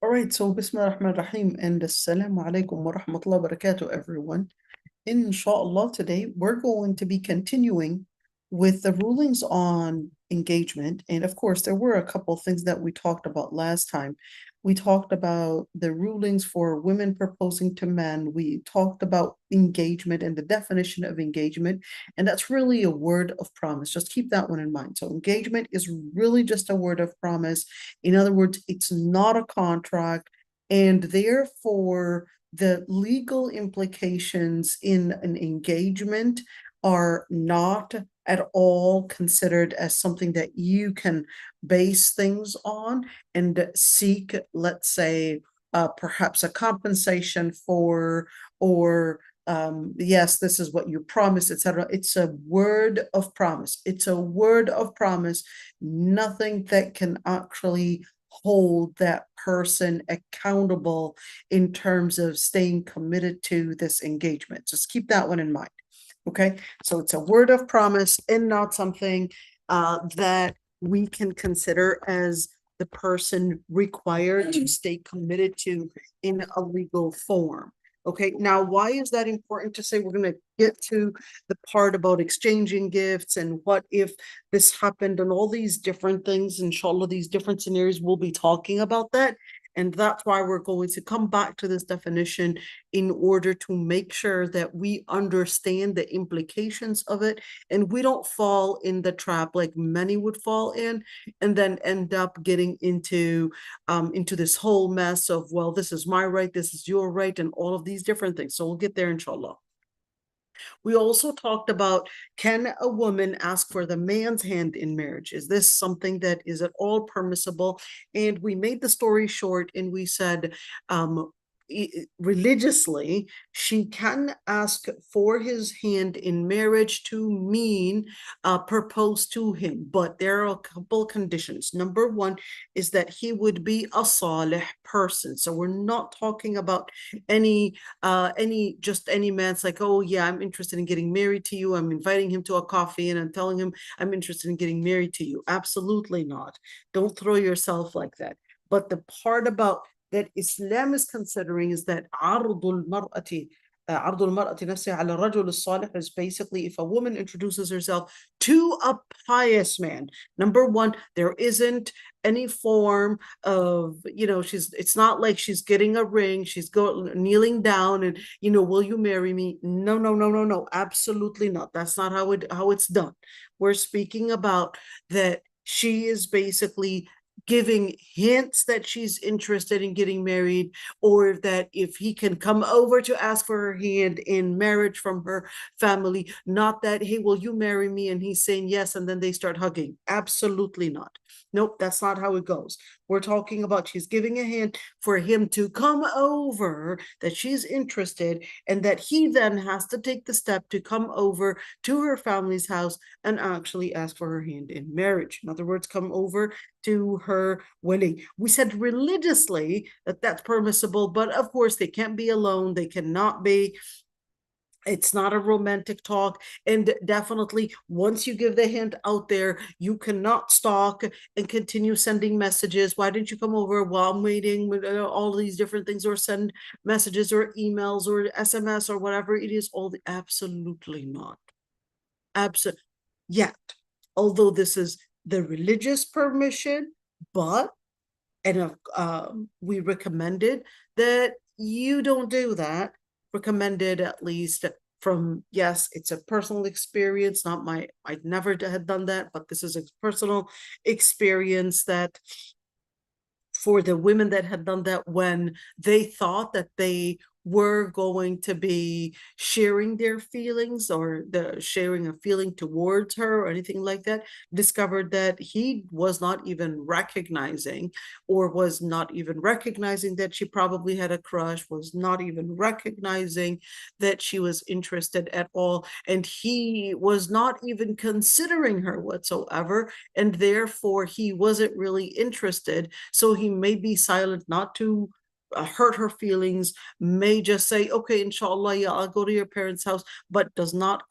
All right, so Bismillah ar-Rahman ar-Rahim and Assalamu alaikum wa rahmatullahi wa barakatuh, everyone. Inshallah, today we're going to be continuing with the rulings on engagement. And of course, there were a couple of things that we talked about last time. We talked about the rulings for women proposing to men. We talked about engagement and the definition of engagement. And that's really a word of promise. Just keep that one in mind. So engagement is really just a word of promise. In other words, it's not a contract. And therefore, the legal implications in an engagement are not at all considered as something that you can base things on and seek, let's say, perhaps a compensation for, or yes, this is what you promised, etc. It's a word of promise. It's a word of promise, nothing that can actually hold that person accountable in terms of staying committed to this engagement. Just keep that one in mind. Okay, so it's a word of promise and not something that we can consider as the person required to stay committed to in a legal form. Okay, now why is that important to say? We're going to get to the part about exchanging gifts and what if this happened and all these different things. Inshallah, these different scenarios, we'll be talking about that. And that's why we're going to come back to this definition in order to make sure that we understand the implications of it and we don't fall in the trap like many would fall in and then end up getting into this whole mess of, well, this is my right, this is your right, and all of these different things. So we'll get there, inshallah. We also talked about, can a woman ask for the man's hand in marriage? Is this something that is at all permissible? And we made the story short and we said, religiously, she can ask for his hand in marriage to mean propose to him, but there are a couple conditions. Number one is that he would be a salih person. So we're not talking about any man's like, oh yeah, I'm interested in getting married to you. I'm inviting him to a coffee and I'm telling him I'm interested in getting married to you. Absolutely not. Don't throw yourself like that. But the part about that Islam is considering is that عرض المرأة نفسها على الرجل الصالح is basically if a woman introduces herself to a pious man. Number one, there isn't any form of, it's not like she's getting a ring, she's kneeling down and, will you marry me? No, no, no, no, no, absolutely not. That's not how it's done. We're speaking about that she is basically giving hints that she's interested in getting married, or that if he can come over to ask for her hand in marriage from her family, not that, hey, will you marry me? And he's saying yes, and then they start hugging. Absolutely not. Nope, that's not how it goes. We're talking about she's giving a hint for him to come over, that she's interested, and that he then has to take the step to come over to her family's house and actually ask for her hand in marriage. In other words, come over to her wedding. We said religiously that that's permissible, but of course they can't be alone. They cannot be. It's not a romantic talk. And definitely, once you give the hint out there, you cannot stalk and continue sending messages. Why didn't you come over while I'm waiting with all of these different things, or send messages or emails or SMS or whatever it is? Absolutely not. Absolutely. Yet, although this is the religious permission, but we recommended that you don't do that. Recommended, at least from, yes, it's a personal experience, not I never had done that, but this is a personal experience that for the women that had done that, when they thought that they were going to be sharing their feelings or sharing a feeling towards her or anything like that, discovered that he was not even recognizing that she probably had a crush, was not even recognizing that she was interested at all, and he was not even considering her whatsoever, and therefore he wasn't really interested. So he may be silent, not to hurt her feelings, may just say, okay, inshallah, yeah, I'll go to your parents' house, but does not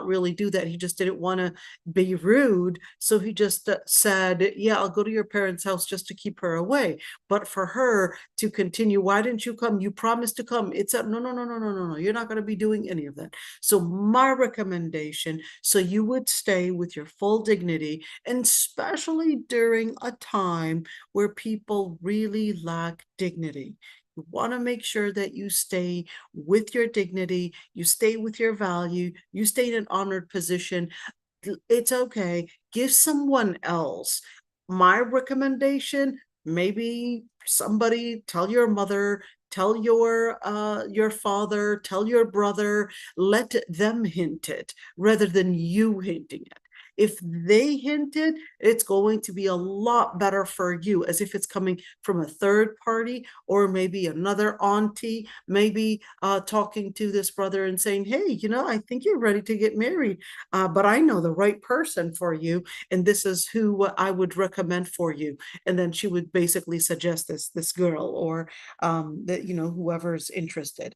really do that. He just didn't want to be rude, so he just said, yeah, I'll go to your parents' house just to keep her away. But for her to continue, why didn't you come? You promised to come. It's a no, no, no, no, no, no, no. You're not going to be doing any of that. So my recommendation, so you would stay with your full dignity, and especially during a time where people really lack dignity. You want to make sure that you stay with your dignity, you stay with your value, you stay in an honored position. It's okay. Give someone else. My recommendation, maybe somebody, tell your mother, tell your father, tell your brother, let them hint it rather than you hinting it. If they hint it, it's going to be a lot better for you, as if it's coming from a third party, or maybe another auntie, maybe talking to this brother and saying, hey, you know, I think you're ready to get married, but I know the right person for you, and this is who I would recommend for you. And then she would basically suggest this girl, or that, you know, whoever's interested.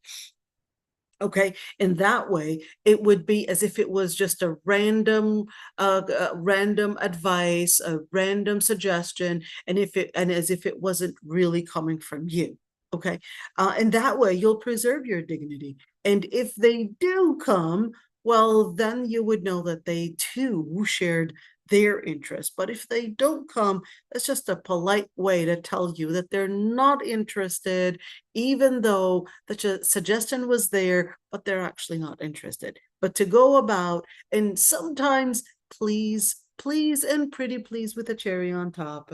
Okay, in that way, it would be as if it was just a random advice, a random suggestion, and as if it wasn't really coming from you. Okay, and that way you'll preserve your dignity. And if they do come, well, then you would know that they too shared their interest. But if they don't come, that's just a polite way to tell you that they're not interested, even though the suggestion was there, but they're actually not interested. But to go about, and sometimes please, please, and pretty please with a cherry on top,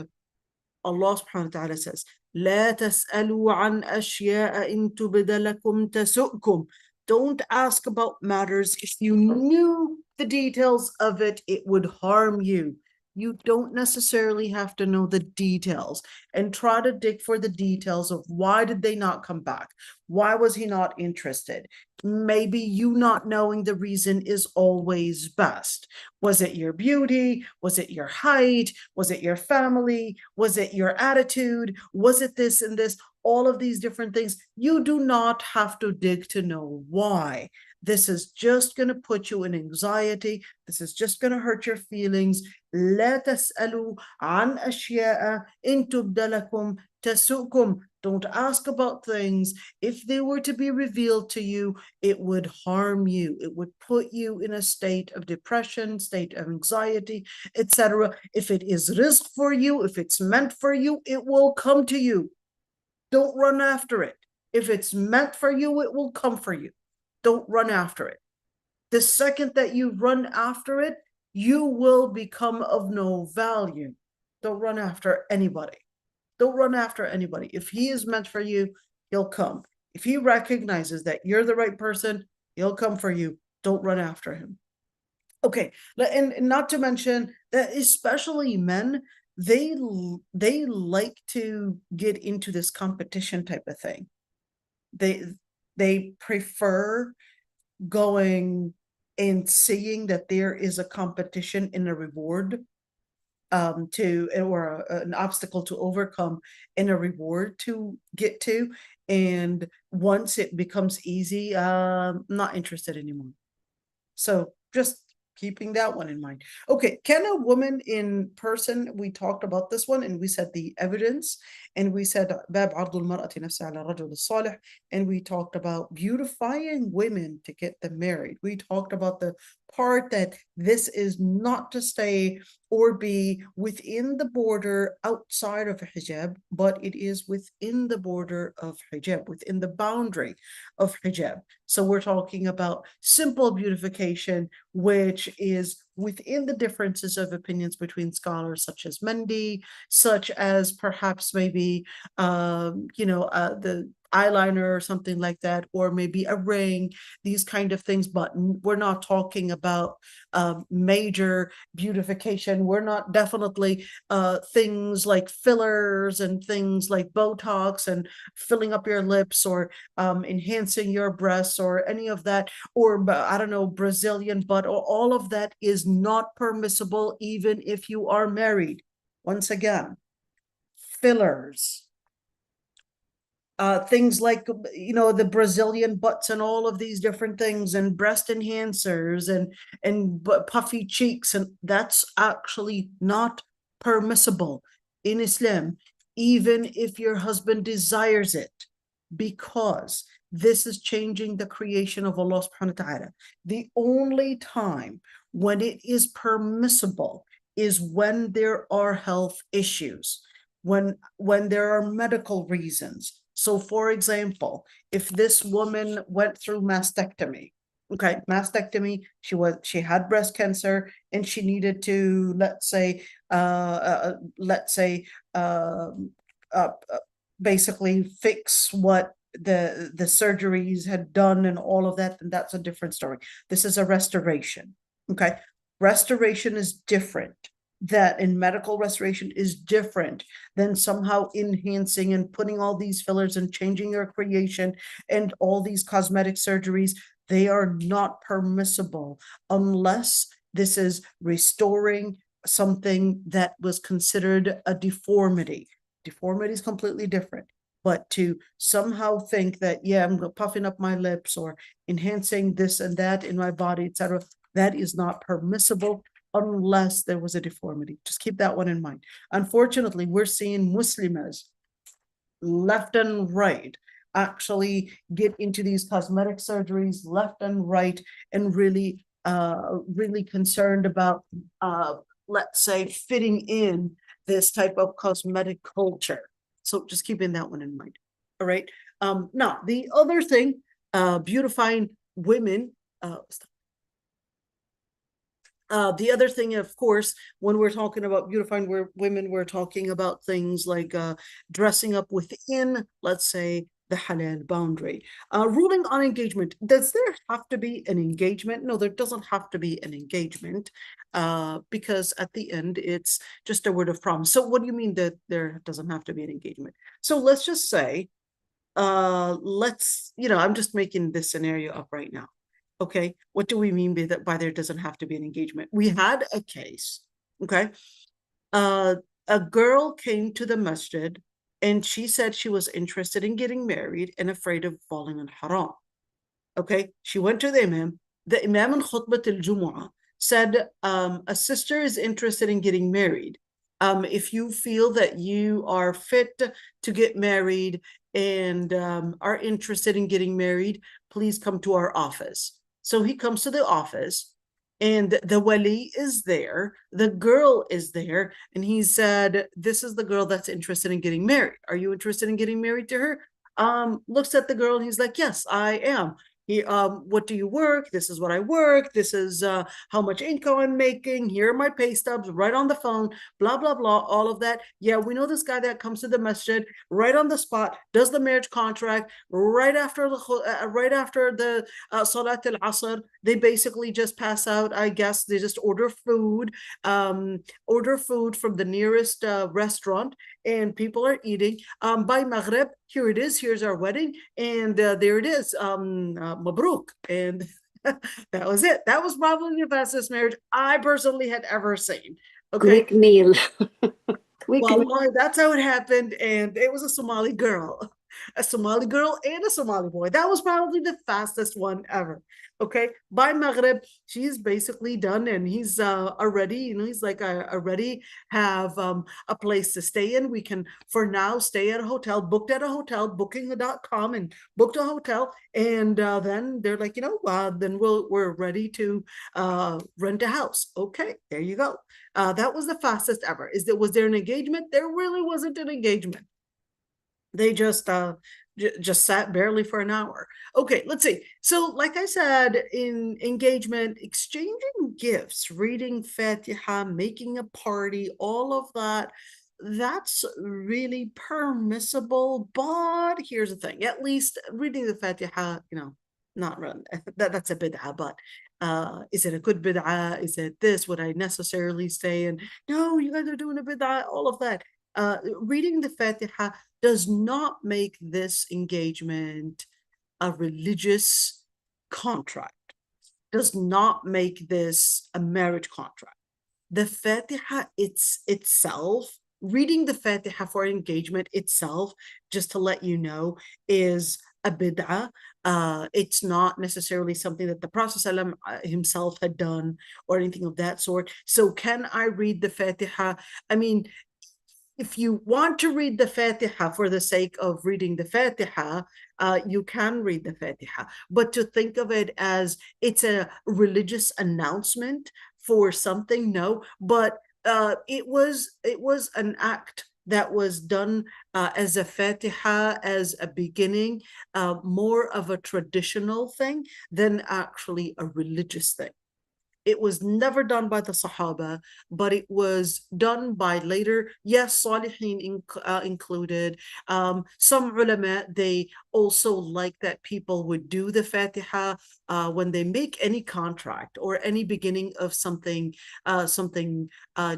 Allah subhanahu wa ta'ala says, لا تسألوا عن أشياء إن تبد لكم تسؤكم. Don't ask about matters. If you knew the details of it, it would harm you. You don't necessarily have to know the details, and try to dig for the details of why did they not come back? Why was he not interested? Maybe you not knowing the reason is always best. Was it your beauty? Was it your height? Was it your family? Was it your attitude? Was it this and this? All of these different things. You do not have to dig to know why. This is just going to put you in anxiety. This is just going to hurt your feelings. لا تسألوا عن أشياء إن تبد لكم تسؤكم. Don't ask about things. If they were to be revealed to you, it would harm you. It would put you in a state of depression, state of anxiety, etc. If it is rizq for you, if it's meant for you, it will come to you. Don't run after it. If it's meant for you, it will come for you. Don't run after it. The second that you run after it, you will become of no value. Don't run after anybody. Don't run after anybody. If he is meant for you, he'll come. If he recognizes that you're the right person, he'll come for you. Don't run after him. Okay, and not to mention that especially men, they like to get into this competition type of thing. They prefer going and seeing that there is a competition in a reward, or an obstacle to overcome and a reward to get to. And once it becomes easy, not interested anymore. So just keeping that one in mind. Okay, can a woman in person, we talked about this one and we said the evidence, and we said باب عرض المرأة نفسها على الرجل الصالح, and we talked about beautifying women to get them married. We talked about the part that this is not to stay or be within the border outside of hijab, but it is within the border of hijab, within the boundary of hijab. So we're talking about simple beautification, which is within the differences of opinions between scholars, such as Mendi, such as perhaps maybe, the eyeliner or something like that, or maybe a ring, these kind of things. But we're not talking about major beautification. We're not definitely things like fillers and things like Botox and filling up your lips, or enhancing your breasts, or any of that, or I don't know, Brazilian butt, or all of that is not permissible even if you are married. Once again, fillers, things like, the Brazilian butts and all of these different things, and breast enhancers and puffy cheeks, and that's actually not permissible in Islam, even if your husband desires it, because this is changing the creation of Allah subhanahu wa ta'ala. The only time when it is permissible is when there are health issues, when there are medical reasons. So for example, if this woman went through mastectomy, mastectomy, she had breast cancer and she needed to, let's say, basically fix what the surgeries had done and all of that, and that's a different story. This is a restoration. Okay, restoration is different. That in medical restoration is different than somehow enhancing and putting all these fillers and changing your creation and all these cosmetic surgeries. They are not permissible unless this is restoring something that was considered a deformity. Deformity is completely different. But to somehow think that, yeah, I'm puffing up my lips or enhancing this and that in my body, etc., that is not permissible unless there was a deformity. Just keep that one in mind. Unfortunately, we're seeing Muslims left and right actually get into these cosmetic surgeries left and right, and really concerned about, let's say, fitting in this type of cosmetic culture. So just keeping that one in mind. All right. Now, the other thing, beautifying women, the other thing, of course, when we're talking about beautifying women, we're talking about things like dressing up within, let's say, the halal boundary. Ruling on engagement. Does there have to be an engagement? No, there doesn't have to be an engagement, because at the end, it's just a word of promise. So what do you mean that there doesn't have to be an engagement? So let's just say, I'm just making this scenario up right now. Okay, what do we mean by that? By there doesn't have to be an engagement. We had a case, okay? A girl came to the masjid and she said she was interested in getting married and afraid of falling in haram. Okay, she went to the imam. The imam in khutbah al-Jumu'ah said, a sister is interested in getting married. If you feel that you are fit to get married and are interested in getting married, please come to our office. So he comes to the office and the wali is there, the girl is there, and he said, this is the girl that's interested in getting married. Are you interested in getting married to her? Looks at the girl and he's like, yes, I am. What do you work? This is what I work. This is how much income I'm making. Here are my pay stubs right on the phone, blah, blah, blah, all of that. Yeah, we know this guy that comes to the masjid right on the spot, does the marriage contract right after the Salat al-Asr. They basically just pass out, I guess. They just order food from the nearest restaurant, and people are eating. By Maghrib, here it is, here's our wedding, and there it is, Mabruk. And that was it. That was probably the fastest marriage I personally had ever seen. Okay. Quick meal. Well, that's how it happened, and it was a Somali girl and a Somali boy. That was probably the fastest one ever. Okay, by Maghrib, she's basically done, and he's already, he's like, I already have a place to stay in. We can, for now, stay at a hotel, booked at a hotel, booking.com, and booked a hotel. And then they're like, then we're ready to rent a house. Okay, there you go. That was the fastest ever. Was there an engagement? There really wasn't an engagement. They just sat barely for an hour. Okay, let's see. So like I said, in engagement, exchanging gifts, reading Fatiha, making a party, all of that, that's really permissible. But here's the thing, at least reading the Fatiha, not run that's a bid'ah, but is it a good bid'ah? Is it this? Would I necessarily say, and no, you guys are doing a bid'ah, all of that. Reading the Fatiha does not make this engagement a religious contract, does not make this a marriage contract. The Fatiha itself reading the Fatiha for engagement itself, just to let you know, is a bid'ah. It's not necessarily something that the Prophet ﷺ himself had done or anything of that sort. So can I read the Fatiha? I mean, if you want to read the Fatiha for the sake of reading the Fatiha, you can read the Fatiha. But to think of it as it's a religious announcement for something, no. But it was an act that was done as a Fatiha, as a beginning, more of a traditional thing than actually a religious thing. It was never done by the Sahaba, but it was done by later, yes, Salihin included. Some ulama, they also like that people would do the Fatiha when they make any contract or any beginning of something,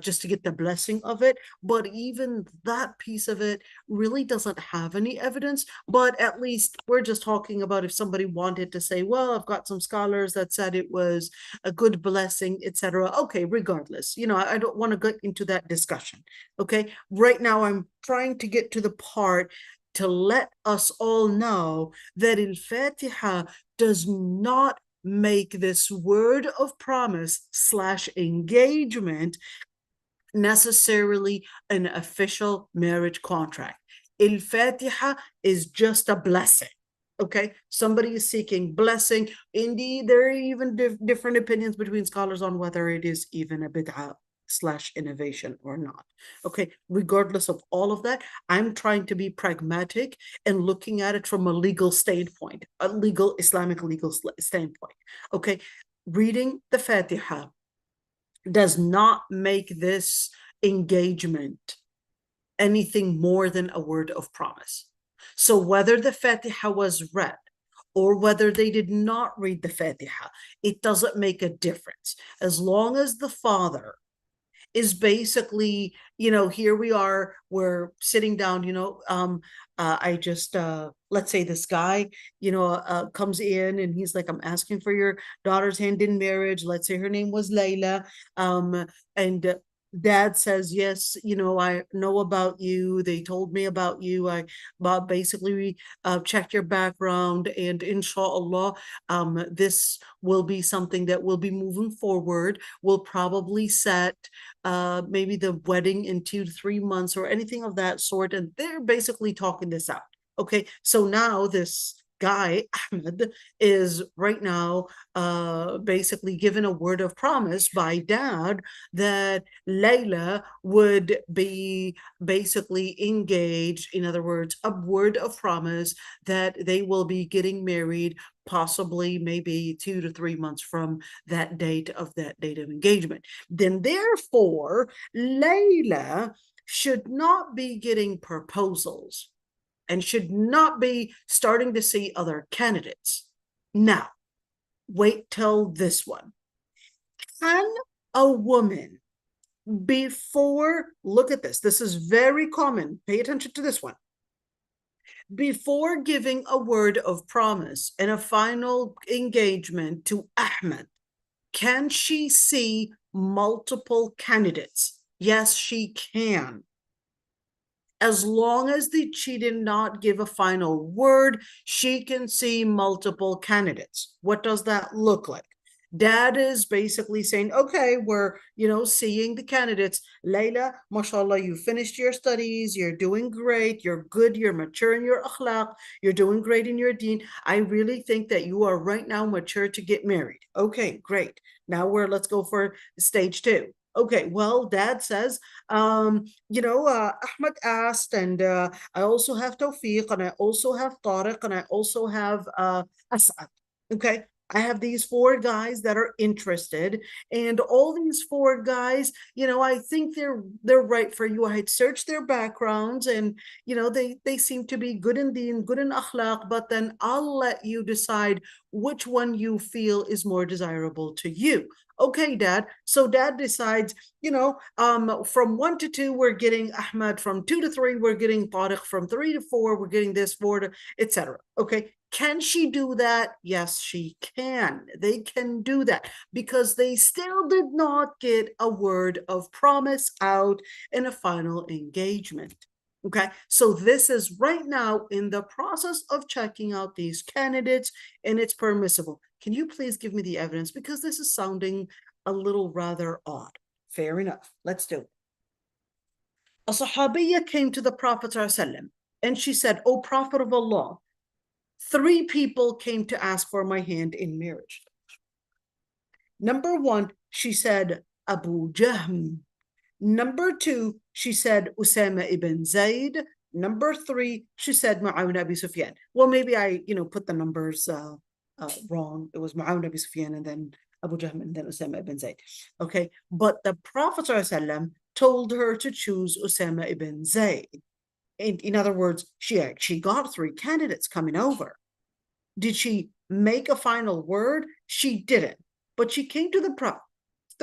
just to get the blessing of it. But even that piece of it really doesn't have any evidence. But at least we're just talking about if somebody wanted to say, well, I've got some scholars that said it was a good blessing, etc. Okay, regardless, I don't want to get into that discussion. Okay, right now I'm trying to get to the part to let us all know that al-Fatiha does not make this word of promise / engagement necessarily an official marriage contract. Al-Fatiha is just a blessing. Okay, somebody is seeking blessing. Indeed, there are even different opinions between scholars on whether it is even a bid'ah / innovation or not. Okay, regardless of all of that, I'm trying to be pragmatic and looking at it from a legal standpoint, a legal Islamic legal standpoint. Okay, reading the Fatiha does not make this engagement anything more than a word of promise. So whether the Fatiha was read or whether they did not read the Fatiha, it doesn't make a difference. As long as the father is basically, here we are, we're sitting down, I just, let's say this guy, comes in and he's like, I'm asking for your daughter's hand in marriage. Let's say her name was Layla. And dad says, yes, I know about you. They told me about you. I basically checked your background, and inshallah, this will be something that will be moving forward. We'll probably set maybe the wedding in 2 to 3 months or anything of that sort. And they're basically talking this out. Okay, so now this guy, Ahmed, is right now basically given a word of promise by dad that Layla would be basically engaged. In other words, a word of promise that they will be getting married possibly maybe 2 to 3 months from that date of engagement. Then therefore, Layla should not be getting proposals and should not be starting to see other candidates. Now, wait till this one. Can a woman, look at this, this is very common, pay attention to this one. Before giving a word of promise and a final engagement to Ahmed, can she see multiple candidates? Yes, she can. As long as she did not give a final word, she can see multiple candidates. What does that look like? Dad is basically saying, okay, we're, seeing the candidates. Layla, mashallah, you finished your studies. You're doing great. You're good. You're mature in your akhlaq. You're doing great in your deen. I really think that you are right now mature to get married. Okay, great. Now let's go for stage 2. Okay, well, dad says, Ahmed asked, and I also have Tawfiq, and I also have Tariq, and I also have As'ad. Okay, I have these 4 guys that are interested, and all these 4 guys, I think they're right for you. I had searched their backgrounds, and they seem to be good in deen, good in akhlaq, but then I'll let you decide which one you feel is more desirable to you. Okay, Dad. So Dad decides, from 1 to 2, we're getting Ahmad. From 2 to 3, we're getting Tariq. From 3 to 4, we're getting this, 4 to, etc. Okay. Can she do that? Yes, she can. They can do that because they still did not get a word of promise out in a final engagement. Okay, so this is right now in the process of checking out these candidates, and it's permissible. Can you please give me the evidence? Because this is sounding a little rather odd. Fair enough. Let's do it. A Sahabiya came to the Prophet ﷺ, and she said, "O Prophet of Allah, 3 people came to ask for my hand in marriage. Number 1, she said, Abu Jahm. Number 2, she said, Usama ibn Zayd. Number 3, she said, Muawiyah Abi Sufyan." Well, maybe I, put the numbers wrong. It was Muawiyah Abi Sufyan and then Abu Jahm and then Usama ibn Zayd. Okay, but the Prophet ﷺ told her to choose Usama ibn Zayd. In other words, she got 3 candidates coming over. Did she make a final word? She didn't. But she came to the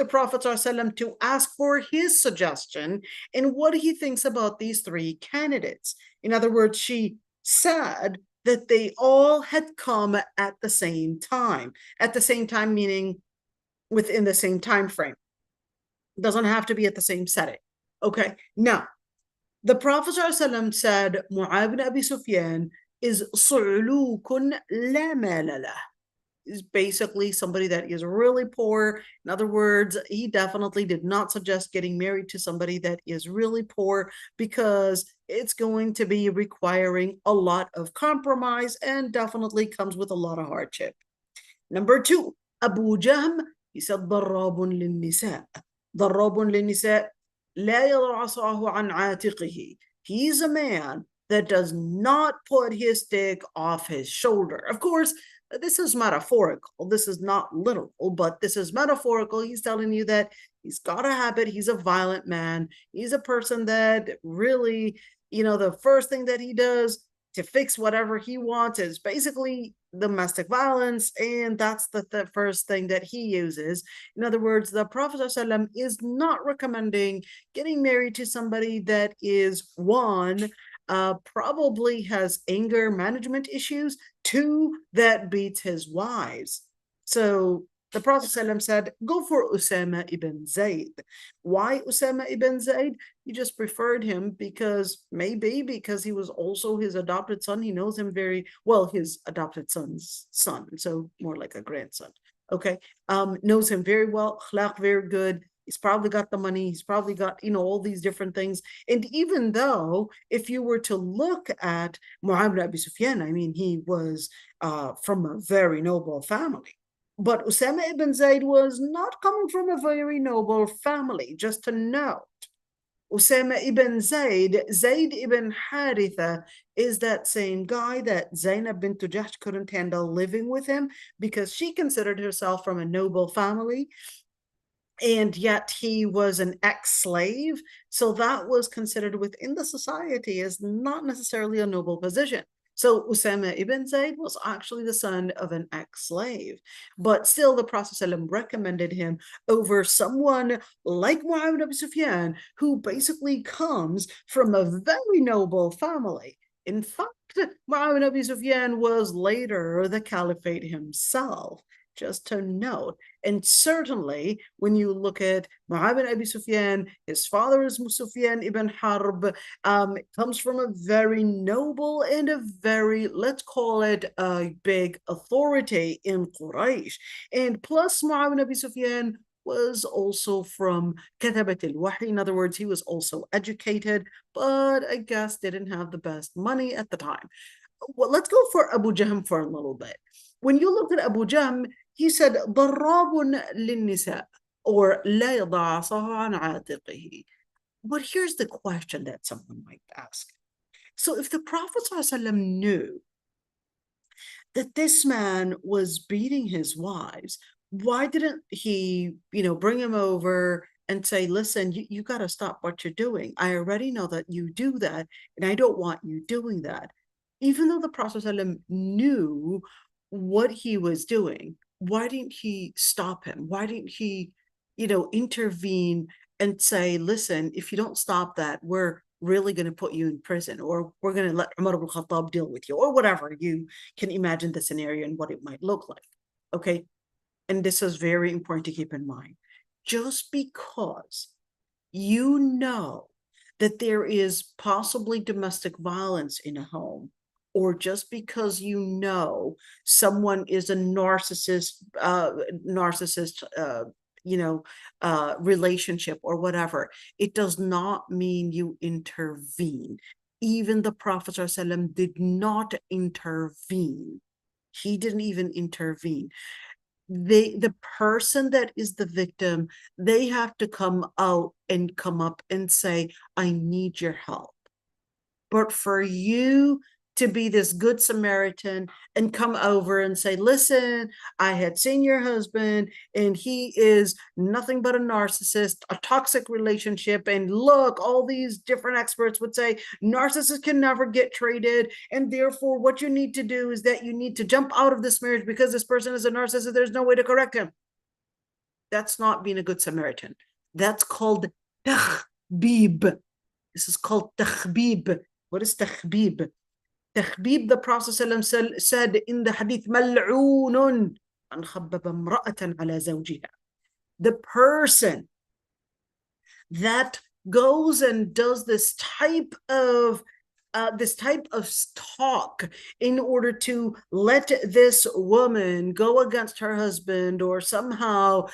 Prophet ﷺ to ask for his suggestion and what he thinks about these 3 candidates. In other words, she said that they all had come at the same time. At the same time, meaning within the same time frame. It doesn't have to be at the same setting. Okay, now, the Prophet ﷺ said, Mu'awiyah ibn Abi Sufyan is su'lukun la mala lah. Is basically somebody that is really poor. In other words, he definitely did not suggest getting married to somebody that is really poor because it's going to be requiring a lot of compromise and definitely comes with a lot of hardship. Number 2, Abu Jahm, he said, ضراب للنساء. ضراب للنساء لا يضع عصاه عن عاتقه. He's a man that does not put his stick off his shoulder. Of course, this is metaphorical. This is not literal, but this is metaphorical. He's telling you that he's got a habit. He's a violent man. He's a person that really, the first thing that he does to fix whatever he wants is basically domestic violence. And that's the first thing that he uses. In other words, the Prophet ﷺ is not recommending getting married to somebody that is, 1, probably has anger management issues, 2, that beats his wives. So the Prophet ﷺ said, go for Usama ibn Zayd. Why Usama ibn Zayd? He just preferred him because he was also his adopted son. He knows him very well, his adopted son's son, so more like a grandson. Okay, knows him very well, akhlaq very good. He's probably got the money. He's probably got, all these different things. And even though if you were to look at Mu'awiyah ibn Abi Sufyan, I mean, he was from a very noble family. But Usama ibn Zayd was not coming from a very noble family, just to note. Usama ibn Zayd, Zayd ibn Haritha, is that same guy that Zainab bint Jahsh couldn't handle living with him because she considered herself from a noble family. And yet he was an ex-slave. So that was considered within the society as not necessarily a noble position. So Usama ibn Zayd was actually the son of an ex-slave. But still, the Prophet ﷺ recommended him over someone like Muawiyah ibn Abi Sufyan, who basically comes from a very noble family. In fact, Muawiyah ibn Abi Sufyan was later the caliphate himself. Just to note. And certainly when you look at Mu'awiyah ibn Abi Sufyan, his father is Sufyan ibn Harb, comes from a very noble and a very, let's call it a big authority in Quraysh. And plus Mu'awiyah ibn Abi Sufyan was also from Katabat al-Wahy. In other words, he was also educated, but I guess didn't have the best money at the time. Well, let's go for Abu Jahm for a little bit. When you look at Abu Jahm, he said, ضراب للنساء, or لا يضع عصاه عن عاتقه. But here's the question that someone might ask. So if the Prophet ﷺ knew that this man was beating his wives, why didn't he, bring him over and say, listen, you got to stop what you're doing. I already know that you do that, and I don't want you doing that. Even though the Prophet ﷺ knew what he was doing, why didn't he stop him? Why didn't he, intervene and say, listen, if you don't stop that, we're really going to put you in prison, or we're going to let Umar ibn Khattab deal with you, or whatever. You can imagine the scenario and what it might look like. Okay. And this is very important to keep in mind. Just because you know that there is possibly domestic violence in a home, or just because you know someone is a narcissist, relationship or whatever, it does not mean you intervene. Even the Prophet ﷺ did not intervene. He didn't even intervene. The person that is the victim, they have to come out and come up and say, I need your help. But for you to be this good Samaritan and come over and say, listen, I had seen your husband and he is nothing but a narcissist, a toxic relationship. And look, all these different experts would say narcissists can never get traded. And therefore, what you need to do is that you need to jump out of this marriage because this person is a narcissist. There's no way to correct him. That's not being a good Samaritan. That's called takhbib. This is called takhbib. What is takhbib? Takhbib, the Prophet said in the hadith, مَلْعُونٌ مَنْ خَبَّبَ امْرَأَةً عَلَى زَوْجِهَا. The person that goes and does this type of talk in order to let this woman go against her husband, or somehow,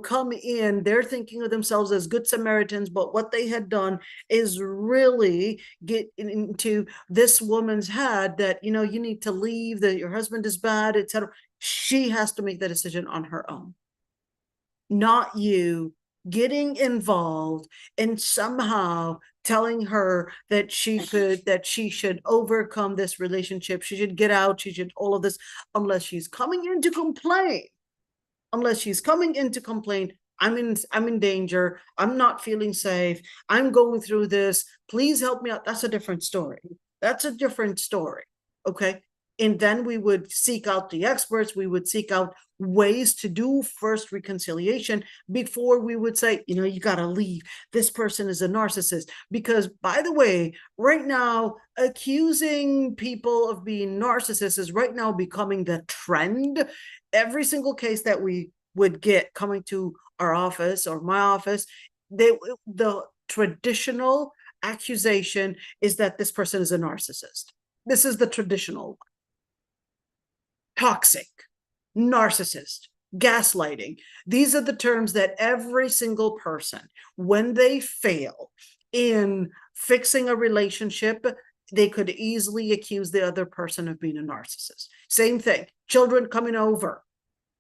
come in, they're thinking of themselves as good Samaritans, but what they had done is really get into this woman's head that, you need to leave, that your husband is bad, etc. She has to make the decision on her own, not you getting involved and somehow telling her that she should overcome this relationship, she should get out, she should all of this, unless she's coming in to complain. I'm in danger, I'm not feeling safe, I'm going through this, please help me out. That's a different story. Okay. And then we would seek out the experts, we would seek out ways to do first reconciliation before we would say, you got to leave. This person is a narcissist. Because, by the way, right now, accusing people of being narcissists is right now becoming the trend. Every single case that we would get coming to our office or my office, the traditional accusation is that this person is a narcissist. This is the traditional one. Toxic, narcissist, gaslighting. These are the terms that every single person, when they fail in fixing a relationship, they could easily accuse the other person of being a narcissist. Same thing, children coming over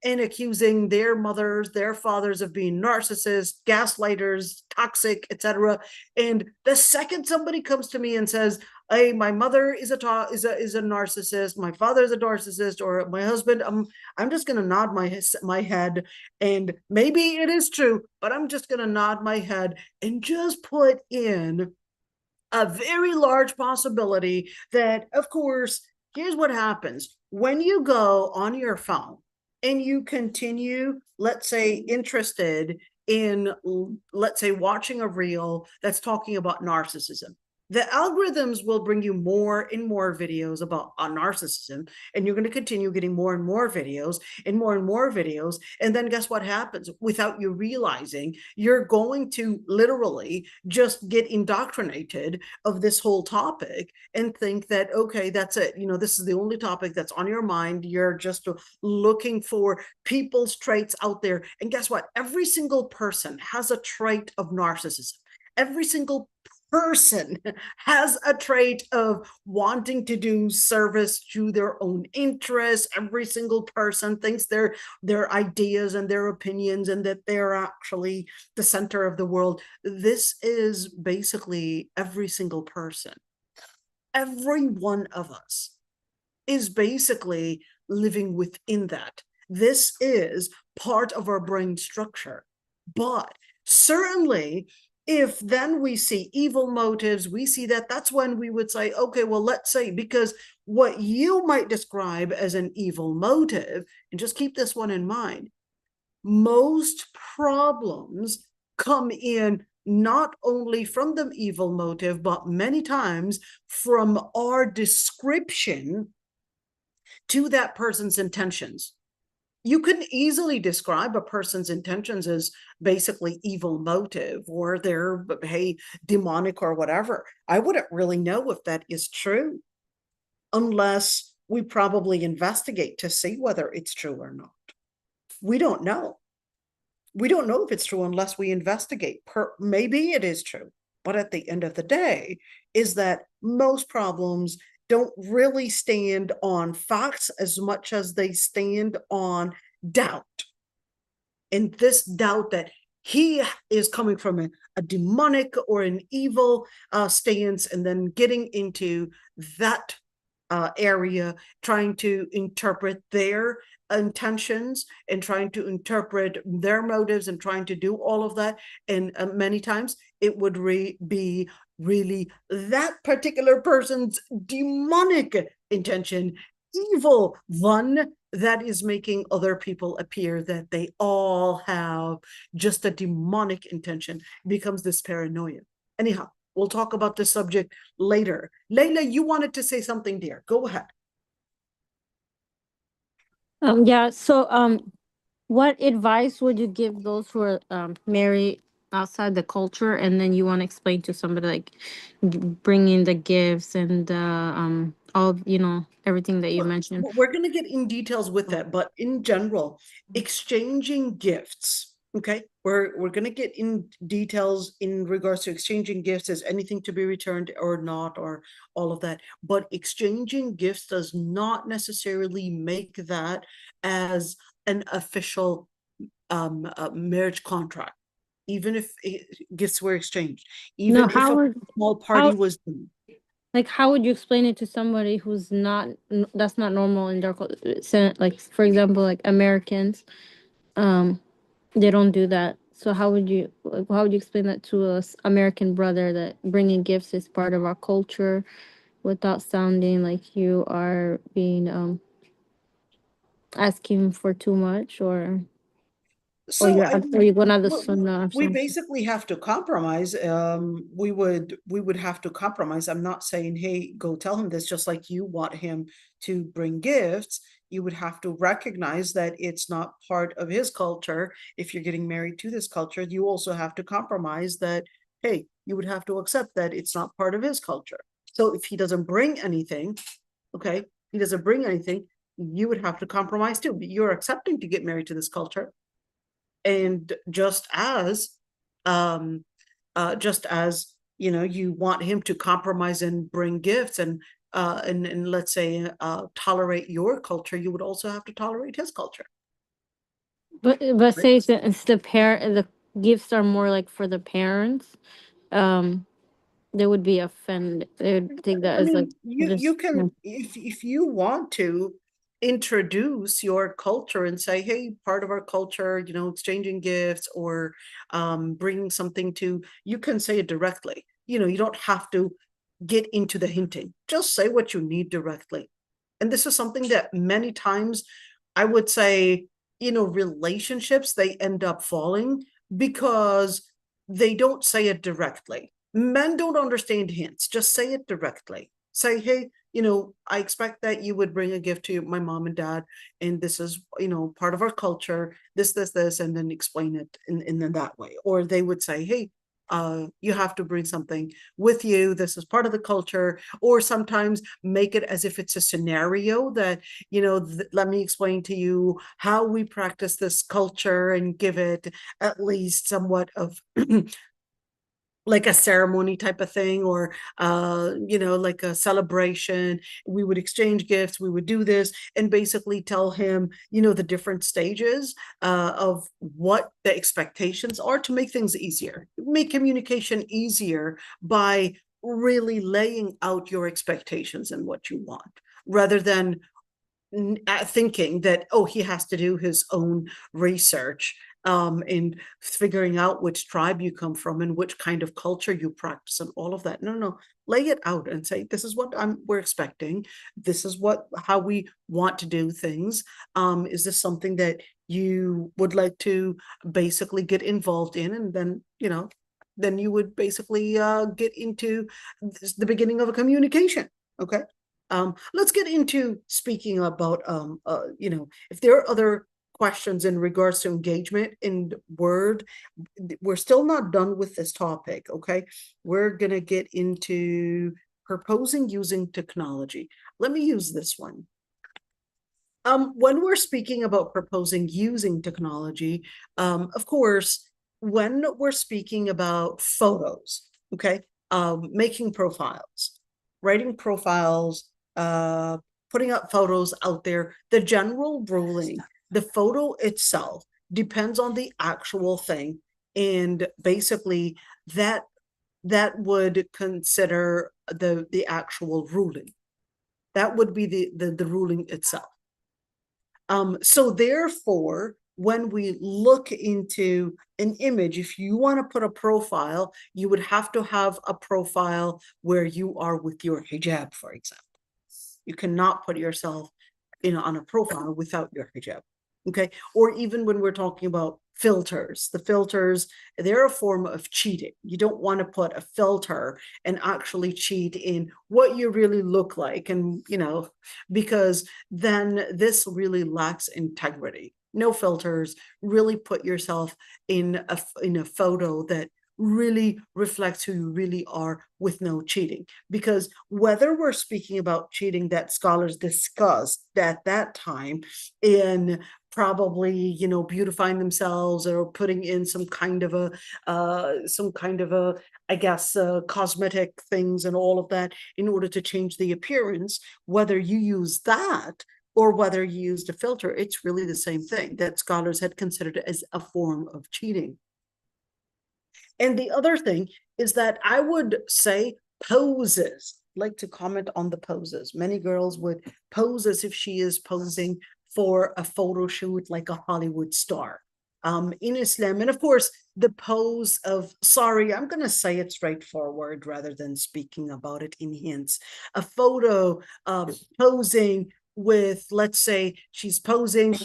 and accusing their mothers, their fathers of being narcissists, gaslighters, toxic, etc. And the second somebody comes to me and says, hey, my mother is a narcissist, my father is a narcissist, or my husband, I'm just going to nod my head, and maybe it is true, but I'm just going to nod my head and just put in a very large possibility that, of course, here's what happens. When you go on your phone and you continue, let's say, interested in, let's say, watching a reel that's talking about narcissism, the algorithms will bring you more and more videos about narcissism, and you're going to continue getting more and more videos and more and more videos. And then guess what happens? Without you realizing, you're going to literally just get indoctrinated of this whole topic and think that, okay, that's it. This is the only topic that's on your mind. You're just looking for people's traits out there. And guess what? Every single person has a trait of narcissism. Every single person has a trait of wanting to do service to their own interests. Every single person thinks their ideas and their opinions and that they're actually the center of the world. This is basically every single person. Every one of us is basically living within that. This is part of our brain structure. But certainly, if then we see evil motives, we see that's when we would say, okay, well, let's say, because what you might describe as an evil motive, and just keep this one in mind, most problems come in not only from the evil motive, but many times from our description to that person's intentions. You can easily describe a person's intentions as basically evil motive, or they're, hey, demonic or whatever. I wouldn't really know if that is true unless we probably investigate to see whether it's true or not. We don't know. We don't know if it's true unless we investigate. Maybe it is true, but at the end of the day, is that most problems don't really stand on facts as much as they stand on doubt. And this doubt that he is coming from a demonic or an evil stance, and then getting into that area, trying to interpret their intentions and trying to interpret their motives and trying to do all of that. And many times it would be really that particular person's demonic intention, evil one, that is making other people appear that they all have just a demonic intention. It becomes this paranoia. Anyhow, we'll talk about this subject later. Layla, you wanted to say something, dear. Go ahead. Yeah. So, what advice would you give those who are married outside the culture, and then you want to explain to somebody like bringing the gifts and all everything that you mentioned? We're going to get in details with that, but in general, exchanging gifts. Okay, we're going to get in details in regards to exchanging gifts. Is anything to be returned or not, or all of that. But exchanging gifts does not necessarily make that as an official marriage contract, even if gifts were exchanged, even if a small party was done. Like, how would you explain it to somebody who's that's not normal in their culture? Like, for example, like Americans, they don't do that. So how would you explain that to a American brother, that bringing gifts is part of our culture, without sounding like you are being asking for too much, or So you're going out the sunnah or we something? basically have to compromise. We would have to compromise. I'm not saying, hey, go tell him this, just like you want him to bring gifts. You would have to recognize that it's not part of his culture. If you're getting married to this culture, you also have to compromise that, hey, you would have to accept that it's not part of his culture. So if he doesn't bring anything, okay, he doesn't bring anything, you would have to compromise too. You're accepting to get married to this culture. And just as you want him to compromise and bring gifts and let's say tolerate your culture, you would also have to tolerate his culture. But Right? say it's the parent, the gifts are more like for the parents. Um, they would be offended. They would take that I as like mean, you can, if you want to introduce your culture and say, hey, part of our culture, exchanging gifts or bringing something to, you can say it directly. You don't have to get into the hinting. Just say what you need directly. And this is something that many times I would say, relationships, they end up falling because they don't say it directly. Men don't understand hints. Just say it directly. Say, hey, I expect that you would bring a gift to my mom and dad, and this is, part of our culture, this, and then explain it in that way. Or they would say, hey, you have to bring something with you. This is part of the culture. Or sometimes make it as if it's a scenario that, let me explain to you how we practice this culture and give it at least somewhat of like a ceremony type of thing, or like a celebration. We would exchange gifts, we would do this, and basically tell him the different stages of what the expectations are, to make things easier, make communication easier by really laying out your expectations and what you want, rather than thinking that, oh, he has to do his own research in figuring out which tribe you come from and which kind of culture you practice and all of that. No, lay it out and say, this is what we're expecting. This is how we want to do things. Is this something that you would like to basically get involved in? And then, then you would basically get into the beginning of a communication. Okay. Let's get into speaking about, if there are other questions in regards to engagement in Word. We're still not done with this topic, okay? We're going to get into proposing using technology. Let me use this one. When we're speaking about proposing using technology, of course, when we're speaking about photos, okay, making profiles, writing profiles, putting up photos out there, the general ruling, the photo itself depends on the actual thing. And basically that would consider the actual ruling. That would be the ruling itself. So therefore, when we look into an image, if you want to put a profile, you would have to have a profile where you are with your hijab, for example. You cannot put yourself on a profile without your hijab. Okay. Or even when we're talking about filters, the filters, they're a form of cheating. You don't want to put a filter and actually cheat in what you really look like. And, because then this really lacks integrity. No filters, really put yourself in a photo that really reflects who you really are with no cheating. Because whether we're speaking about cheating that scholars discussed at that time in probably, beautifying themselves or putting in some kind of a, I guess, cosmetic things and all of that in order to change the appearance, whether you use that or whether you used a filter, it's really the same thing that scholars had considered as a form of cheating. And the other thing is that I would say poses. I'd like to comment on the poses. Many girls would pose as if she is posing for a photo shoot like a Hollywood star. In Islam, and of course, the pose of, sorry, I'm going to say it straightforward rather than speaking about it in hints. A photo posing with, let's say she's posing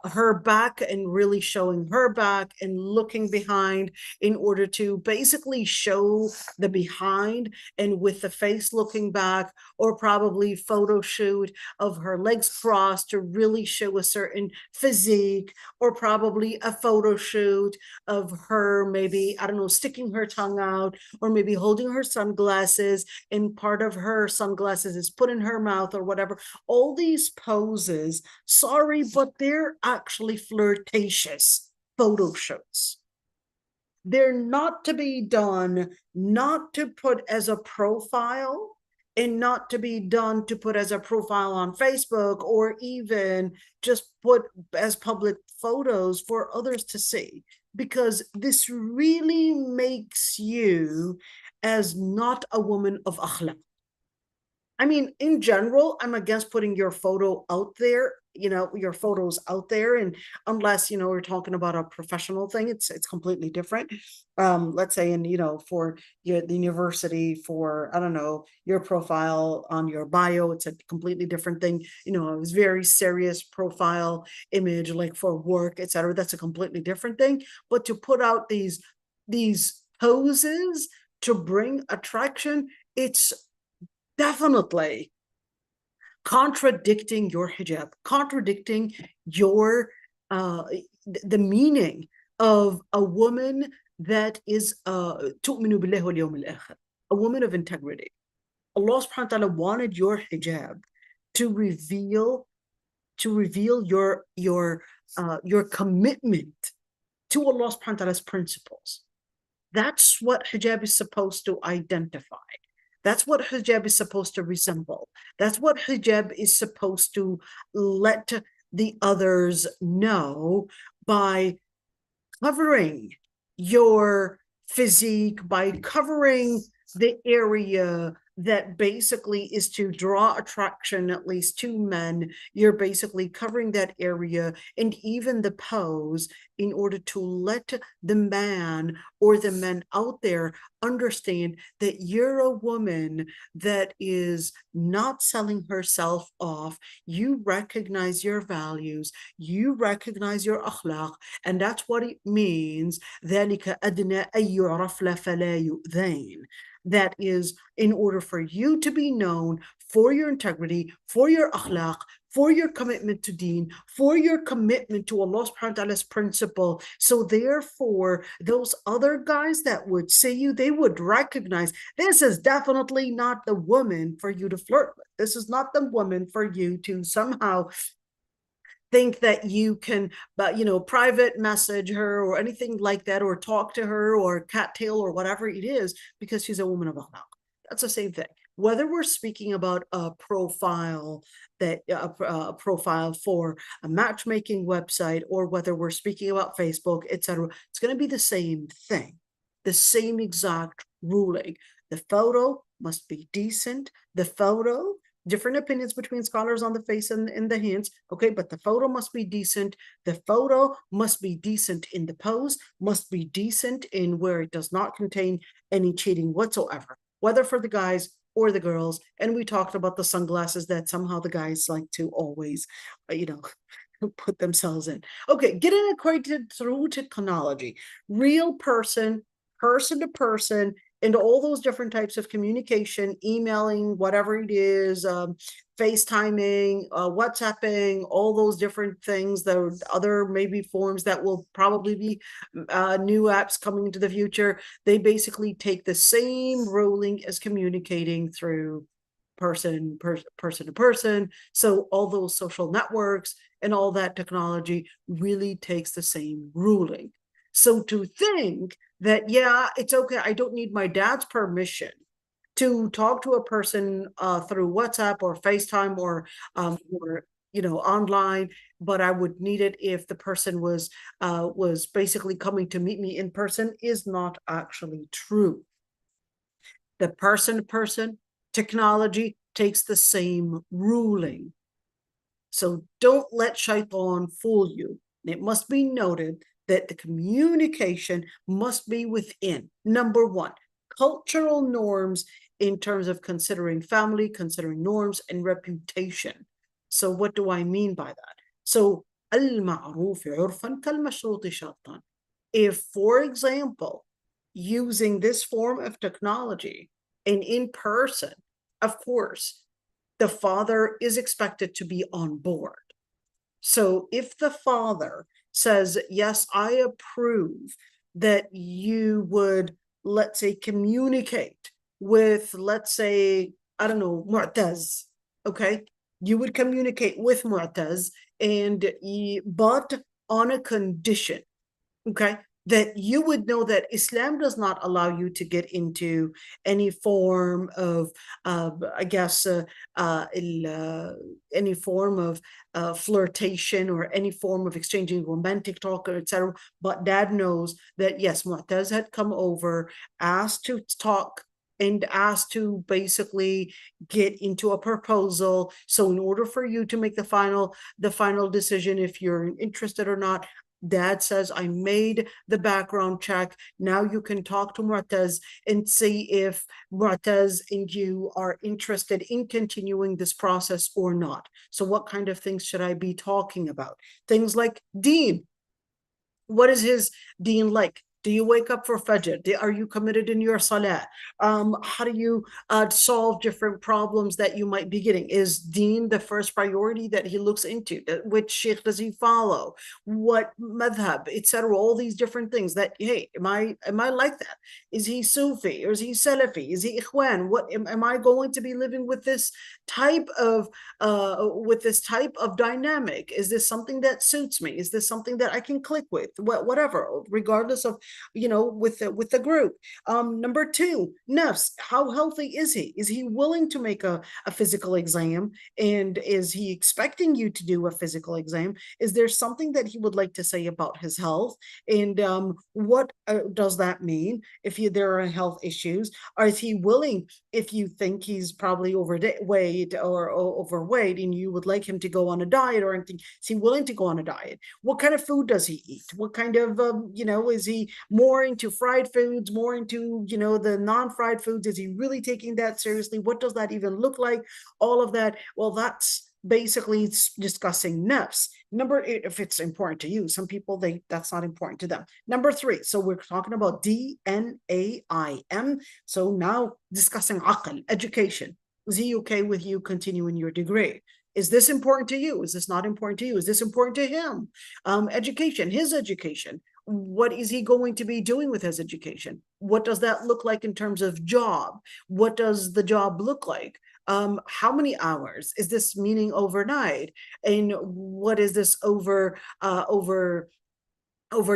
her back and really showing her back and looking behind in order to basically show the behind and with the face looking back, or probably photo shoot of her legs crossed to really show a certain physique, or probably a photo shoot of her maybe, I don't know, sticking her tongue out, or maybe holding her sunglasses and part of her sunglasses is put in her mouth or whatever. All these poses, sorry, but they're actually flirtatious photo shoots. They're not to be done, not to put as a profile, and not to be done to put as a profile on Facebook, or even just put as public photos for others to see, because this really makes you as not a woman of akhlaq. I mean, in general, I'm against putting your photo out there, your photos out there. And unless, we're talking about a professional thing, it's completely different. Let's say for the university, for, I don't know, your profile on your bio, it's a completely different thing. A very serious profile image, like for work, etc. That's a completely different thing. But to put out these poses to bring attraction, it's definitely contradicting your hijab, contradicting your the meaning of a woman that is تؤمن بالله واليوم الآخر, a woman of integrity. Allah subhanahu wa ta'ala wanted your hijab to reveal your commitment to Allah subhanahu wa ta'ala's principles. That's what hijab is supposed to identify. That's what hijab is supposed to resemble. That's what hijab is supposed to let the others know, by covering your physique, by covering the area that basically is to draw attraction, at least to men. You're basically covering that area, and even the pose, in order to let the man or the men out there understand that you're a woman that is not selling herself off. You recognize your values, you recognize your akhlaq, and that's what it means. ذلك أدنى أن يعرف فلا يؤذين. That is, in order for you to be known for your integrity, for your akhlaq, for your commitment to deen, for your commitment to Allah subhanahu wa ta'ala's principle. So therefore, those other guys that would see you, they would recognize this is definitely not the woman for you to flirt with. This is not the woman for you to somehow think that you can, but private message her or anything like that, or talk to her or cattail or whatever it is, because she's a woman of akhlaq. That's the same thing. Whether we're speaking about a profile that a profile for a matchmaking website, or whether we're speaking about Facebook, etc., it's going to be the same thing, the same exact ruling. The photo must be decent. The photo, different opinions between scholars on the face and in the hands, okay, but the photo must be decent. The photo must be decent in the pose, must be decent in where it does not contain any cheating whatsoever, whether for the guys or the girls. And we talked about the sunglasses that somehow the guys like to always, put themselves in. Okay, getting acquainted through technology, real person, person to person, and all those different types of communication, emailing, whatever it is, FaceTiming, WhatsApping, all those different things, the other maybe forms that will probably be new apps coming into the future. They basically take the same ruling as communicating through person to person. So all those social networks and all that technology really takes the same ruling. So to think that, yeah, it's okay, I don't need my dad's permission to talk to a person through WhatsApp or FaceTime or online, but I would need it if the person was basically coming to meet me in person, is not actually true. The person-to-person technology takes the same ruling. So don't let shaitan fool you. It must be noted that the communication must be within, number one, cultural norms in terms of considering family, considering norms and reputation. So what do I mean by that? So al-ma'ruf 'urfan kal-mashruti shartan. If, for example, using this form of technology and in person, of course, the father is expected to be on board. So if the father says, yes, I approve that you would, let's say, communicate with, let's say, I don't know, Mu'taz, okay? You would communicate with Mu'taz, but on a condition, okay? That you would know that Islam does not allow you to get into any form of, I guess, any form of flirtation or any form of exchanging romantic talk, etc. But dad knows that, yes, Mu'taz had come over, asked to talk, and asked to basically get into a proposal. So in order for you to make the final decision if you're interested or not, dad says, I made the background check. Now you can talk to Mu'taz and see if Mu'taz and you are interested in continuing this process or not. So what kind of things should I be talking about? Things like deen. What is his deen like? Do you wake up for Fajr? Are you committed in your salah? How do you solve different problems that you might be getting? Is deen the first priority that he looks into? Which sheikh does he follow? What madhab, etc.? All these different things that, hey, am I like that? Is he Sufi or is he Salafi? Is he Ikhwan? What am I going to be living with this type of dynamic? Is this something that suits me? Is this something that I can click with? Whatever, regardless of, with the group. Number two, nafs. How healthy is he? Is he willing to make a physical exam? And is he expecting you to do a physical exam? Is there something that he would like to say about his health? And what does that mean if there are health issues? Or is he willing, if you think he's probably overweight or overweight and you would like him to go on a diet or anything, is he willing to go on a diet? What kind of food does he eat? What kind of, is he more into fried foods, more into, you know, the non-fried foods? Is he really taking that seriously? What does that even look like? All of that. Well, that's basically discussing nafs. Number 8, if it's important to you, some people, that's not important to them. Number 3, so we're talking about D-N-A-I-M. So now discussing aql, education. Is he okay with you continuing your degree? Is this important to you? Is this not important to you? Is this important to him? Education, his education. What is he going to be doing with his education? What does that look like in terms of job? What does the job look like? How many hours is this, meaning overnight? And what is this over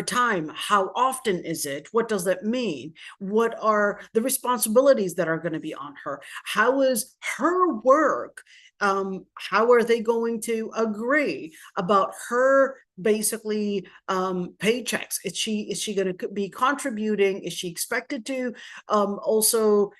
time? How often is it? What does that mean? What are the responsibilities that are going to be on her? How is her work? How are they going to agree about her basically paychecks? Is she going to be contributing? Is she expected to also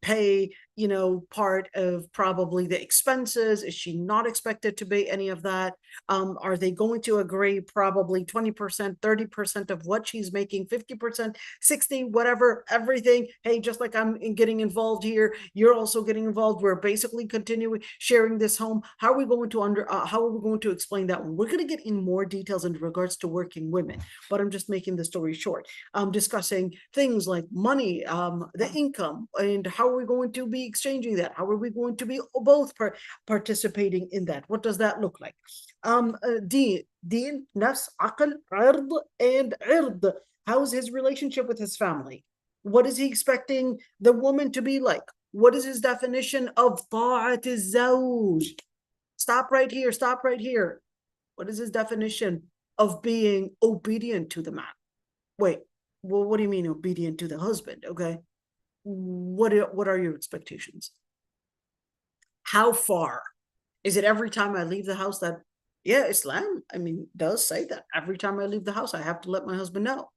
pay, you know, part of probably the expenses? Is she not expected to pay any of that? Are they going to agree probably 20%, 30% of what she's making, 50%, 60, whatever, everything? Hey, just like I'm getting involved here, you're also getting involved. We're basically continuing sharing this home. How are we going to how are we going to explain that one? We're going to get in more details in regards to working women, but I'm just making the story short. Discussing things like money, the income, and how are we going to be exchanging that? How are we going to be both participating in that? What does that look like? Deen, nafs, aql, ird, and ird. How's his relationship with his family? What is he expecting the woman to be like? What is his definition of ta'at al-zawj? Stop right here, stop right here. What is his definition of being obedient to the man? Wait, well, what do you mean obedient to the husband? Okay. What are your expectations? How far? Is it every time I leave the house that, yeah, Islam, I mean, does say that every time I leave the house, I have to let my husband know.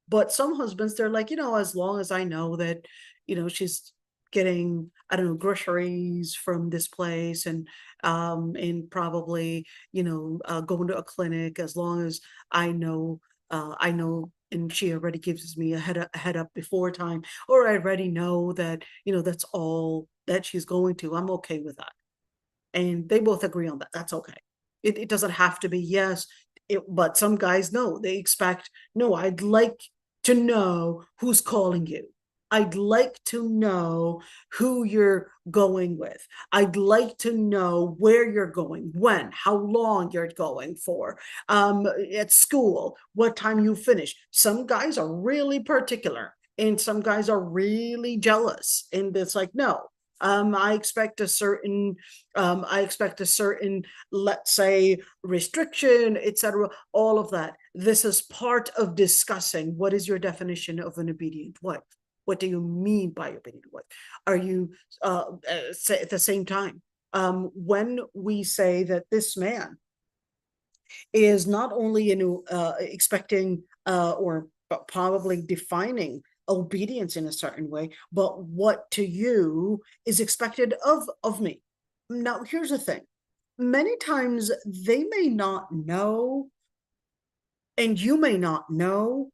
But some husbands, they're like, you know, as long as I know that, you know, she's getting, I don't know, groceries from this place, and probably, you know, going to a clinic, as long as I know, and she already gives me a head up before time, or I already know that, you know, that's all that she's going to, I'm okay with that. And they both agree on that. That's okay. It doesn't have to be yes, but some guys know, they expect, no, I'd like to know who's calling you. I'd like to know who you're going with. I'd like to know where you're going, when, how long you're going for, at school, what time you finish. Some guys are really particular, and some guys are really jealous. And it's like, no, I expect a certain, let's say, restriction, etc. All of that. This is part of discussing what is your definition of an obedient wife. What do you mean by obedient wife? Are you at the same time, when we say that this man is not only, you know, expecting or probably defining obedience in a certain way, but what to you is expected of me. Now, here's the thing. Many times they may not know, and you may not know,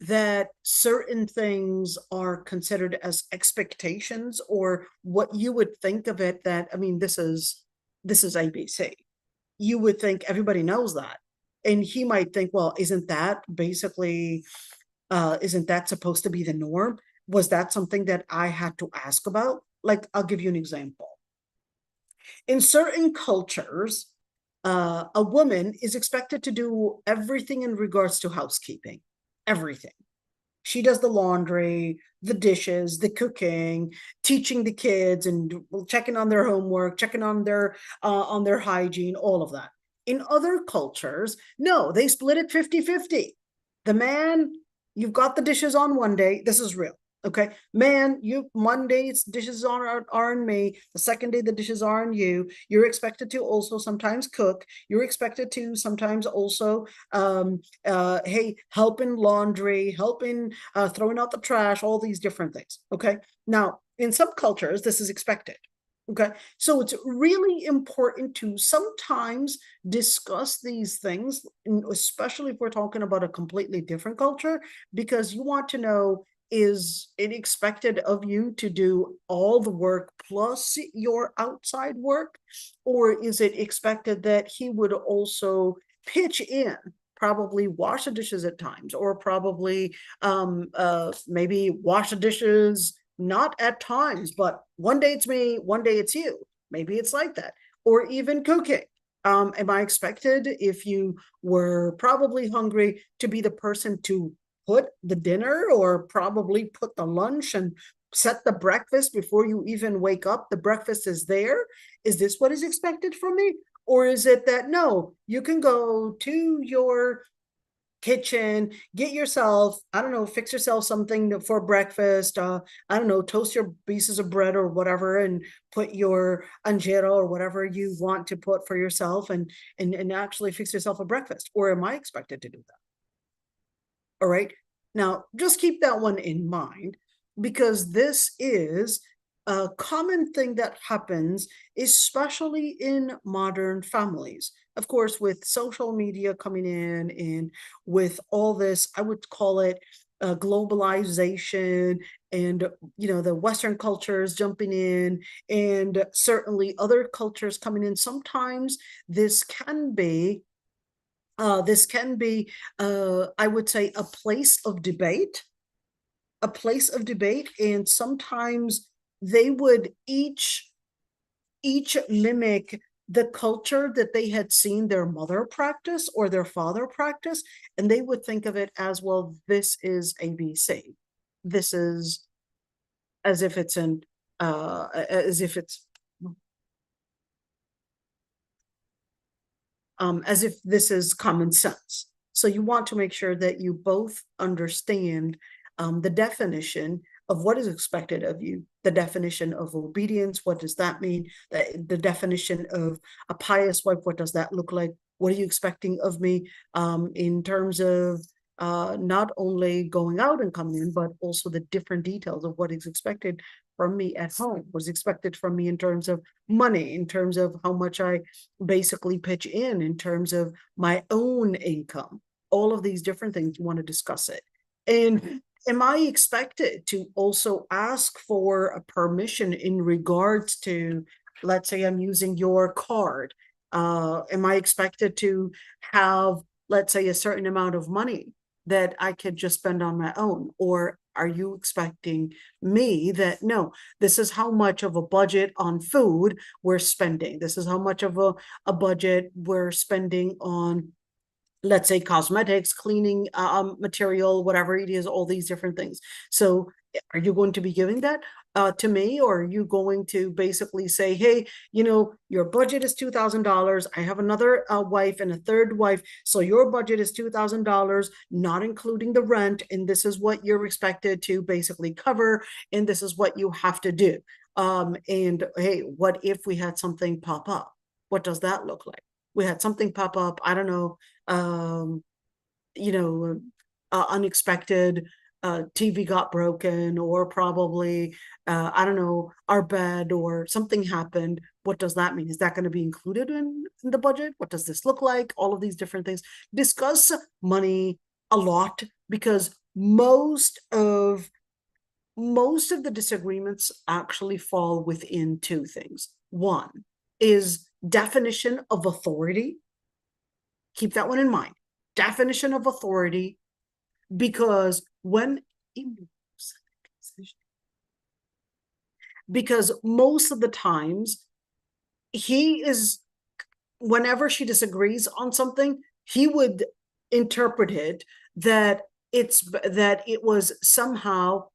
that certain things are considered as expectations, or what you would think of it, that, I mean, this is ABC. You would think everybody knows that. And he might think, well, isn't that basically, isn't that supposed to be the norm? Was that something that I had to ask about? Like, I'll give you an example. In certain cultures, a woman is expected to do everything in regards to housekeeping, everything. She does the laundry, the dishes, the cooking, teaching the kids, and checking on their homework, checking on their hygiene, all of that. In other cultures, no, they split it 50-50. The man, you've got the dishes on one day. This is real. Okay, man, you Mondays dishes are on me. The second day the dishes are on you. You're expected to also sometimes cook. You're expected to sometimes also, hey, helping laundry, helping throwing out the trash, all these different things. Okay, now in some cultures this is expected. Okay, so it's really important to sometimes discuss these things, especially if we're talking about a completely different culture, because you want to know, is it expected of you to do all the work plus your outside work? Or is it expected that he would also pitch in, probably wash the dishes at times, or probably maybe wash the dishes not at times, but one day it's me, one day it's you. Maybe it's like that. Or even cooking. Am I expected, if you were probably hungry, to be the person to put the dinner, or probably put the lunch and set the breakfast before you even wake up? The breakfast is there. Is this what is expected from me? Or is it that, no, you can go to your kitchen, get yourself, I don't know, fix yourself something for breakfast, I don't know, toast your pieces of bread or whatever, and put your anjera or whatever you want to put for yourself, and actually fix yourself a breakfast? Or am I expected to do that? All right, now just keep that one in mind, because this is a common thing that happens, especially in modern families. Of course, with social media coming in, and with all this, I would call it globalization, and the Western cultures jumping in, and certainly other cultures coming in. Sometimes this can be I would say, a place of debate, and sometimes they would each mimic the culture that they had seen their mother practice or their father practice, and they would think of it as, well, this is ABC. This is as if it's an as if this is common sense. So you want to make sure that you both understand the definition of what is expected of you, the definition of obedience, what does that mean? The definition of a pious wife, what does that look like? What are you expecting of me in terms of not only going out and coming in, but also the different details of what is expected from me at home, what's expected from me in terms of money, in terms of how much I basically pitch in terms of my own income. All of these different things, you want to discuss it. And am I expected to also ask for a permission in regards to, let's say I'm using your card? Am I expected to have, let's say, a certain amount of money that I could just spend on my own? Or are you expecting me that, no, this is how much of a budget on food we're spending. This is how much of a budget we're spending on, let's say, cosmetics, cleaning material, whatever it is, all these different things. So are you going to be giving that to me? Or are you going to basically say, hey, your budget is $2,000. I have another wife and a third wife. So your budget is $2,000, not including the rent. And this is what you're expected to basically cover. And this is what you have to do. And hey, what if we had something pop up? What does that look like? We had something pop up, I don't know, unexpected TV got broken, or probably I don't know, our bed or something happened. What does that mean? Is that going to be included in the budget? What does this look like? All of these different things. Discuss money a lot, because most of the disagreements actually fall within two things. One is definition of authority. Keep that one in mind. Definition of authority, because most of the times whenever she disagrees on something, he would interpret it that it was somehow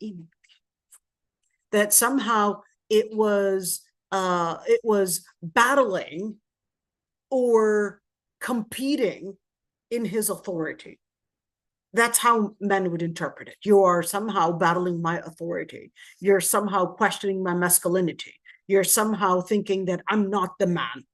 it was battling or competing in his authority. That's how men would interpret it. You are somehow battling my authority. You're somehow questioning my masculinity. You're somehow thinking that I'm not the man.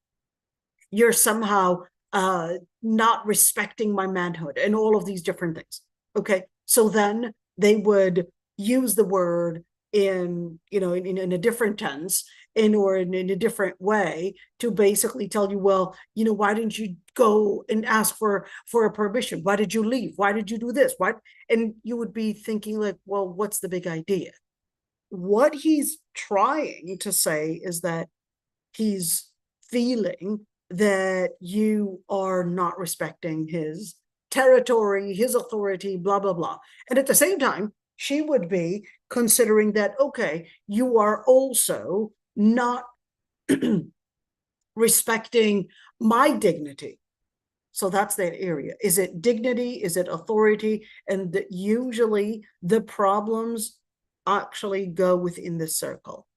You're somehow not respecting my manhood, and all of these different things. Okay, so then they would use the word in, you know, in a different tense or in a different way to basically tell you, well, you know, why didn't you go and ask for a permission? Why did you leave? Why did you do this? Why? And you would be thinking like, well, what's the big idea? What he's trying to say is that he's feeling that you are not respecting his territory, his authority, blah, blah, blah. And at the same time, she would be considering that, okay, you are also not respecting my dignity. So that's that area. Is it dignity? Is it authority? And usually the problems actually go within the circle.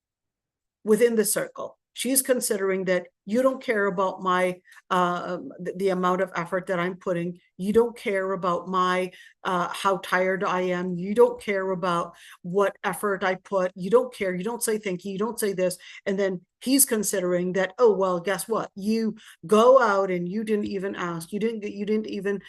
Within the circle. She's considering that you don't care about my the amount of effort that I'm putting. You don't care about my how tired I am. You don't care about what effort I put. You don't care. You don't say thank you. You don't say this. And then he's considering that, oh, well, guess what? You go out and you didn't even ask. You didn't even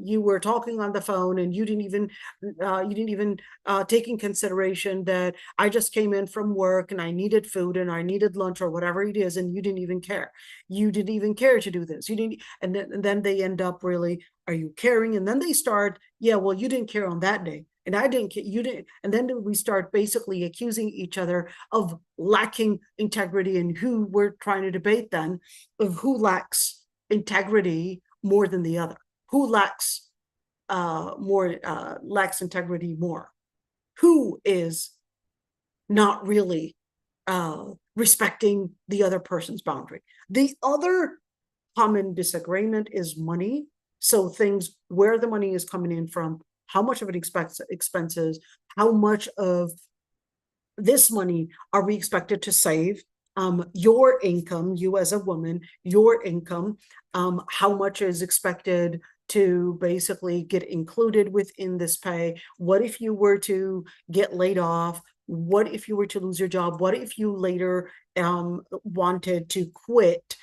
you were talking on the phone and you didn't even take in consideration that I just came in from work and I needed food and I needed lunch or whatever it is, and you didn't even care. You didn't even care to do this. You didn't, and then they end up really, are you caring? And then they start, yeah, well, you didn't care on that day. And I didn't, you didn't, and then we start basically accusing each other of lacking integrity, and who we're trying to debate then of who lacks integrity more than the other, who lacks lacks integrity more, who is not really respecting the other person's boundary. The other common disagreement is money. So things, where the money is coming in from, how much of it expenses, how much of this money are we expected to save? Your income, you as a woman, your income, how much is expected to basically get included within this pay? What if you were to get laid off? What if you were to lose your job? What if you later wanted to quit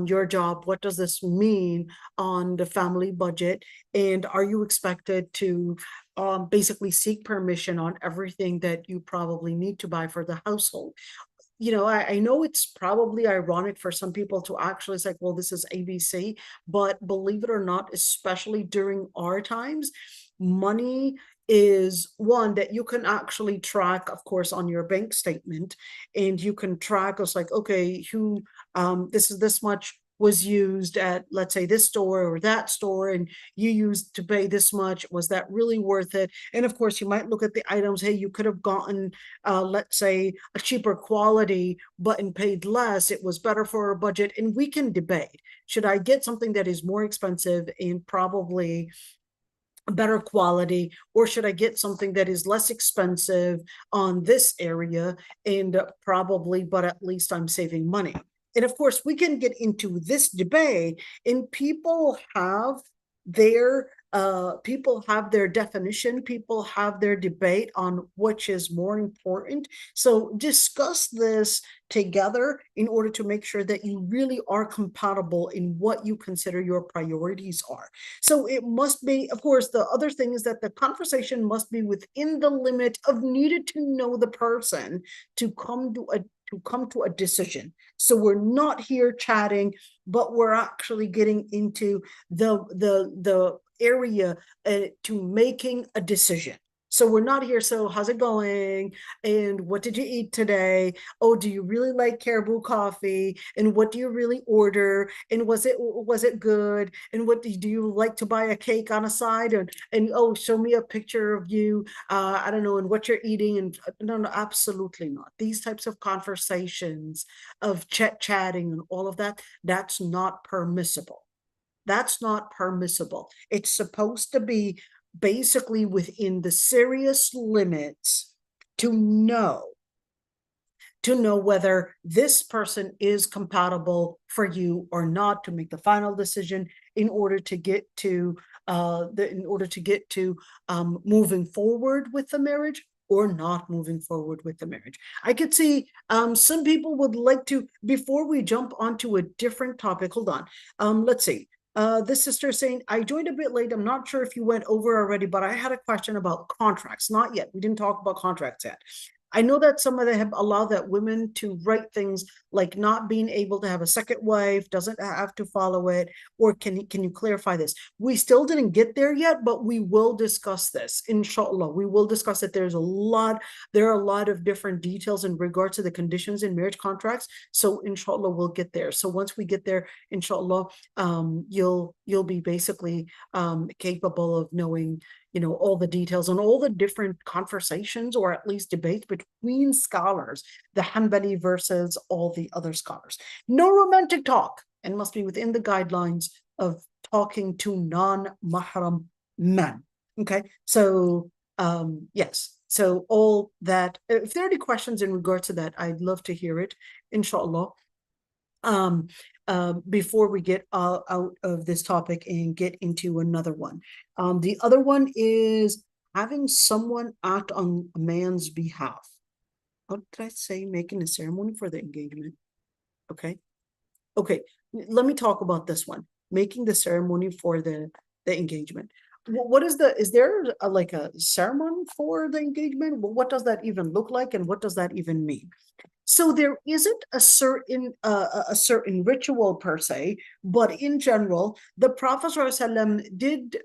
your job? What does this mean on the family budget? And are you expected to basically seek permission on everything that you probably need to buy for the household? You know, I know it's probably ironic for some people to actually say, well, this is ABC, but believe it or not, especially during our times, money is one that you can actually track, of course, on your bank statement, and you can track us like, okay, who this much was used at, let's say, this store or that store, and you used to pay this much. Was that really worth it? And of course, you might look at the items. Hey, you could have gotten, let's say, a cheaper quality, but and paid less. It was better for our budget. And we can debate, should I get something that is more expensive and probably better quality, or should I get something that is less expensive on this area and probably, but at least I'm saving money? And of course, we can get into this debate, and people have their definition, people have their debate on which is more important. So discuss this together in order to make sure that you really are compatible in what you consider your priorities are. So it must be, of course, the other thing is that the conversation must be within the limit of needed to know the person to come to a decision. So we're not here chatting, but we're actually getting into the area to making a decision. So we're not here, so how's it going? And what did you eat today? Oh, do you really like Caribou coffee? And what do you really order? And was it good? And what do you like to buy a cake on a side? And oh, show me a picture of you, I don't know, and what you're eating. And no, absolutely not. These types of conversations of chatting and all of that, that's not permissible. That's not permissible. It's supposed to be basically within the serious limits to know whether this person is compatible for you or not, to make the final decision in order to get to moving forward with the marriage or not moving forward with the marriage. I could see some people would like to, before we jump onto a different topic, hold on. Let's see. This sister saying, I joined a bit late. I'm not sure if you went over already, but I had a question about contracts. Not yet. We didn't talk about contracts yet. I know that some of them have allowed that women to write things like not being able to have a second wife, doesn't have to follow it, or can you clarify this? We still didn't get there yet, but we will discuss this, inshallah. We will discuss it. There are a lot of different details in regard to the conditions in marriage contracts. So inshallah, we'll get there. So once we get there, inshallah, you'll be basically capable of knowing, all the details and all the different conversations, or at least debates between scholars, the Hanbali versus all the other scholars. No romantic talk, and must be within the guidelines of talking to non-mahram men. Okay, so yes, so all that. If there are any questions in regard to that, I'd love to hear it, inshallah. Before we get out of this topic and get into another one. The other one is having someone act on a man's behalf. What did I say? Making a ceremony for the engagement. Okay. Let me talk about this one. Making the ceremony for the engagement. What is there like a ceremony for the engagement? What does that even look like, and what does that even mean? So there isn't a certain ritual per se, but in general, the Prophet ﷺ did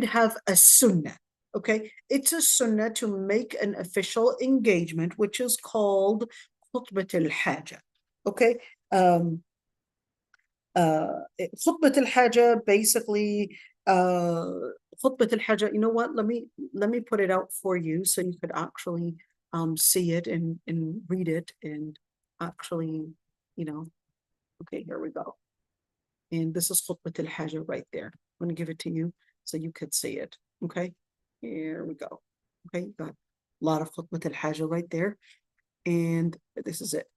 have a sunnah. Okay, it's a sunnah to make an official engagement, which is called khutbat al-haja. Okay, khutbat al-haja, basically, khutbat al-haja. You know what? Let me put it out for you so you could actually see it and read it and actually, okay, here we go. And this is khutbat al-haja right there. I'm going to give it to you so you could see it. Okay, here we go. Okay, got a lot of khutbat al-haja right there. And this is it.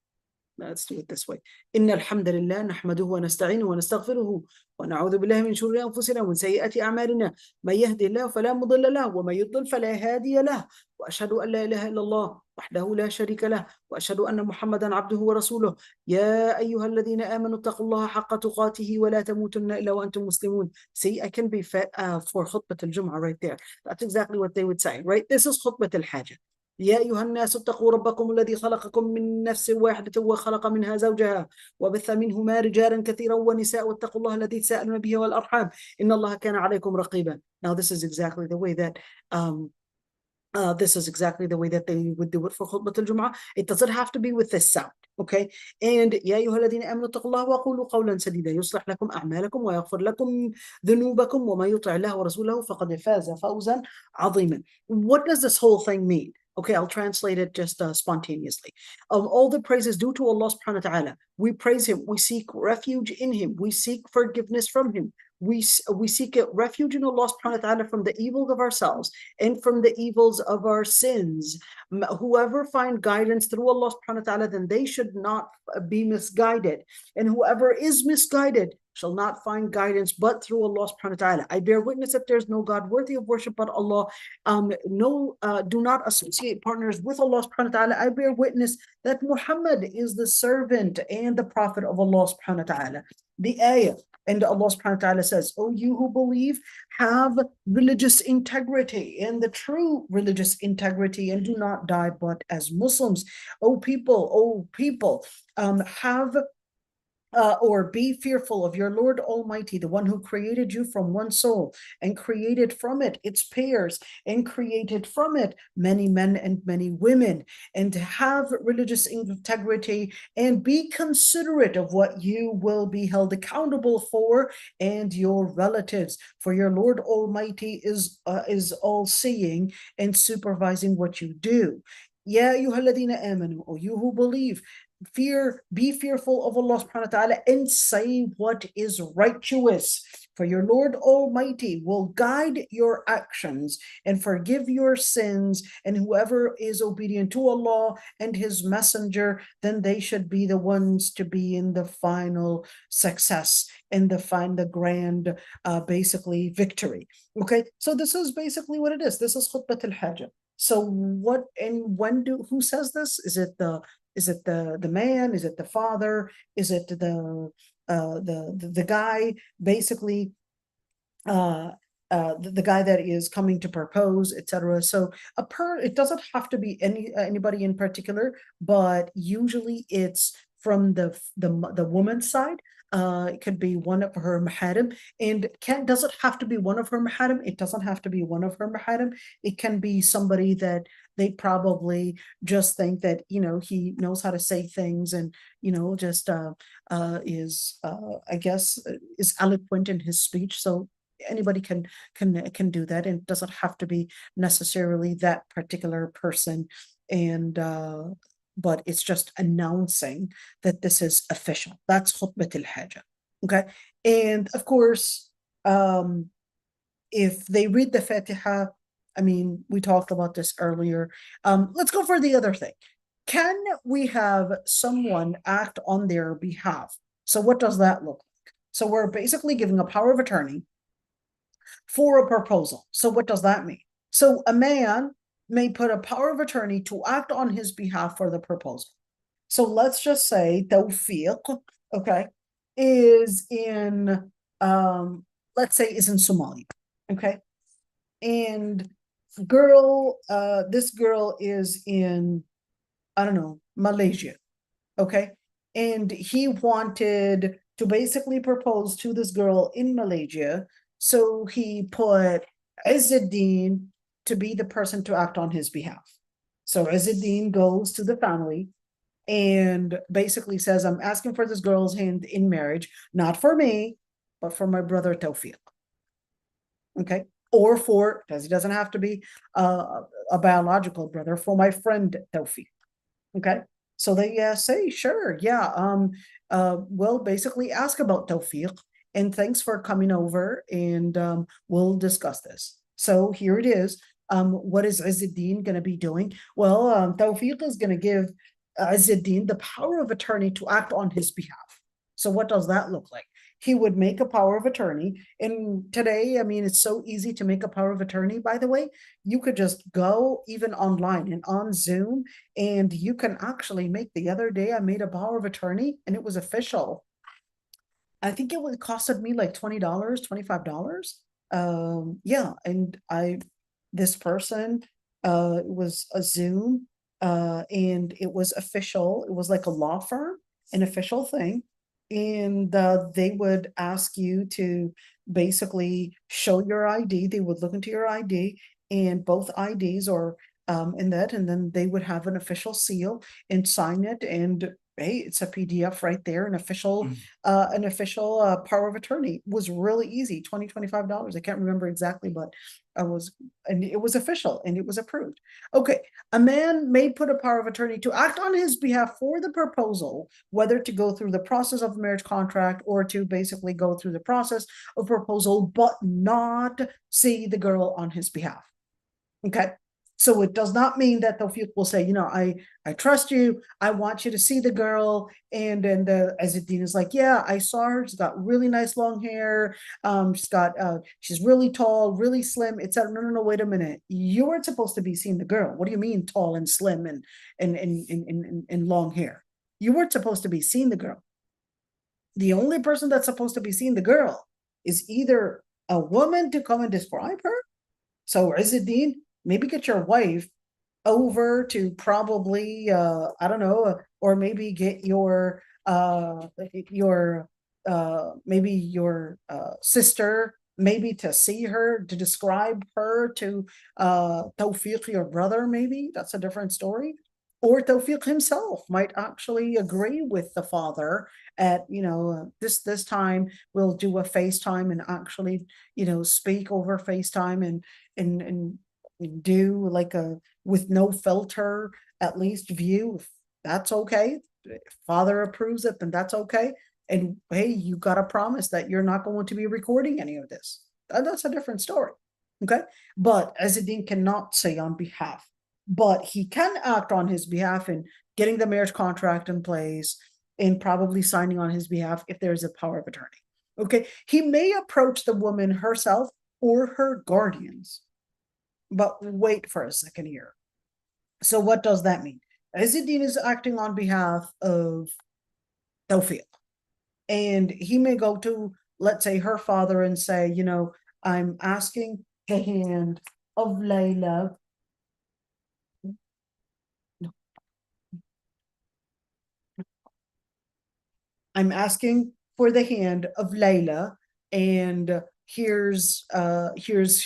Let's do it this way. إن الحمد لله نحمده ونستعينه ونستغفره ونعوذ بالله من شرور أنفسنا ومن سيئات أعمالنا من يهدي الله فلا مضل له ومن يضلل فلا هادي له وأشهد أن لا إله إلا الله وحده لا شريك له وأشهد أن محمدا عبده ورسوله يا أيها الذين آمنوا اتقوا الله حق تقاته ولا تموتن إلا وأنتم مسلمون. See, I can be for خطبة الجمعة right there. That's exactly what they would say, right? This is خطبة الحاجة. يا أيها الناس اتقوا ربكم الذي خلقكم من نفس واحدة وخلق منها زوجها وبث منهما رجالا كثيرا ونساء واتقوا الله الذي تساءلون به والأرحام إن الله كان عليكم رقيبا. Now this is exactly the way that they would do it for خطبة الجمعة. It doesn't have to be with this sound. Okay, and يا أيها الذين آمنوا اتقوا الله وقولوا قولا سديدا يصلح لكم أعمالكم ويغفر لكم ذنوبكم وما يطع الله ورسوله فقد فاز فوزا عظيما. What does this whole thing mean? Okay, I'll translate it just spontaneously. All the praise is due to Allah subhanahu wa ta'ala. We praise Him. We seek refuge in Him. We seek forgiveness from Him. We seek refuge in Allah subhanahu wa ta'ala from the evils of ourselves and from the evils of our sins. Whoever find guidance through Allah subhanahu wa ta'ala, then they should not be misguided. And whoever is misguided shall not find guidance but through Allah subhanahu wa ta'ala. I bear witness that there's no God worthy of worship but Allah. Do not associate partners with Allah subhanahu wa ta'ala. I bear witness that Muhammad is the servant and the prophet of Allah subhanahu wa ta'ala. The ayah, and Allah subhanahu wa ta'ala says, "O you who believe, have religious integrity and the true religious integrity, and do not die but as Muslims. O people, have or be fearful of your Lord Almighty, the one who created you from one soul and created from it its pairs and created from it many men and many women, and have religious integrity and be considerate of what you will be held accountable for and your relatives, for your Lord Almighty is all-seeing and supervising what you do. Ya ayyuhalladhina amanu, O you who believe, be fearful of Allah subhanahu wa ta'ala and say what is righteous, for your Lord Almighty will guide your actions and forgive your sins, and whoever is obedient to Allah and His Messenger, then they should be the ones to be in the final success and the grand basically victory. Okay, so this is basically what it is. This is khutbat al-haja. So what and when who says this? Is it the man? Is it the father? Is it the guy? Basically, the guy that is coming to propose, etc. So it doesn't have to be anybody in particular, but usually it's from the woman's side. It could be one of her maharim, and does it have to be one of her maharim? It doesn't have to be one of her maharim. It can be somebody that they probably just think that, he knows how to say things, and just is I guess is eloquent in his speech. So anybody can do that, and it doesn't have to be necessarily that particular person. And but it's just announcing that this is official. That's khutbat al-haja. Okay. And of course, if they read the Fatiha, I mean, we talked about this earlier. Let's go for the other thing. Can we have someone act on their behalf? So what does that look like? So we're basically giving a power of attorney for a proposal. So what does that mean? So a man may put a power of attorney to act on his behalf for the proposal. So let's just say Tawfiq, okay, is in, let's say is in Somalia, okay? And this girl is in, I don't know, Malaysia, okay? And he wanted to basically propose to this girl in Malaysia. So he put Izzuddin to be the person to act on his behalf. So Izzuddin goes to the family and basically says, I'm asking for this girl's hand in marriage, not for me, but for my brother Tawfiq. Okay. Or because he doesn't have to be a biological brother, for my friend Tawfiq. Okay. So they say, sure, yeah, we'll basically ask about Tawfiq, and thanks for coming over, and we'll discuss this. So here it is. What is Izzuddin going to be doing? Well, Tawfiq is going to give Izzuddin the power of attorney to act on his behalf. So what does that look like? He would make a power of attorney. And today, I mean, it's so easy to make a power of attorney, by the way. You could just go even online and on Zoom, and you can actually make. The other day, I made a power of attorney, and it was official. I think it would costed me like $20, $25. Yeah, and this person, it was a Zoom, and it was official. It was like a law firm, an official thing. And they would ask you to basically show your ID. They would look into your ID, and both IDs are in that, and then they would have an official seal and sign it. And hey, it's a PDF right there, an official power of attorney. It was really easy, $20, $25. I can't remember exactly, but and it was official and it was approved. Okay, a man may put a power of attorney to act on his behalf for the proposal, whether to go through the process of marriage contract or to basically go through the process of proposal, but not see the girl on his behalf. Okay. So it does not mean that Tawfiq will say, I trust you. I want you to see the girl. And then Izzuddin is like, yeah, I saw her. She's got really nice long hair. She's really tall, really slim, etc. No, wait a minute. You weren't supposed to be seeing the girl. What do you mean tall and slim and long hair? You weren't supposed to be seeing the girl. The only person that's supposed to be seeing the girl is either a woman to come and describe her. So Izzuddin, maybe get your wife over to probably I don't know, or maybe get your maybe your sister, maybe to see her, to describe her to Tawfiq, your brother. Maybe that's a different story. Or Tawfiq himself might actually agree with the father at, this time we'll do a FaceTime and actually, speak over FaceTime and do like a with no filter, at least view. If that's okay, if father approves it, then that's okay. And hey, you got to promise that you're not going to be recording any of this. That's a different story. Okay. But Izzuddin cannot say on behalf, but he can act on his behalf in getting the marriage contract in place and probably signing on his behalf if there's a power of attorney. Okay. He may approach the woman herself or her guardians. But wait for a second here. So what does that mean? Izzuddin is acting on behalf of Tawfiq. And he may go to, let's say, her father and say, I'm asking the hand of Layla. I'm asking for the hand of Layla, and here's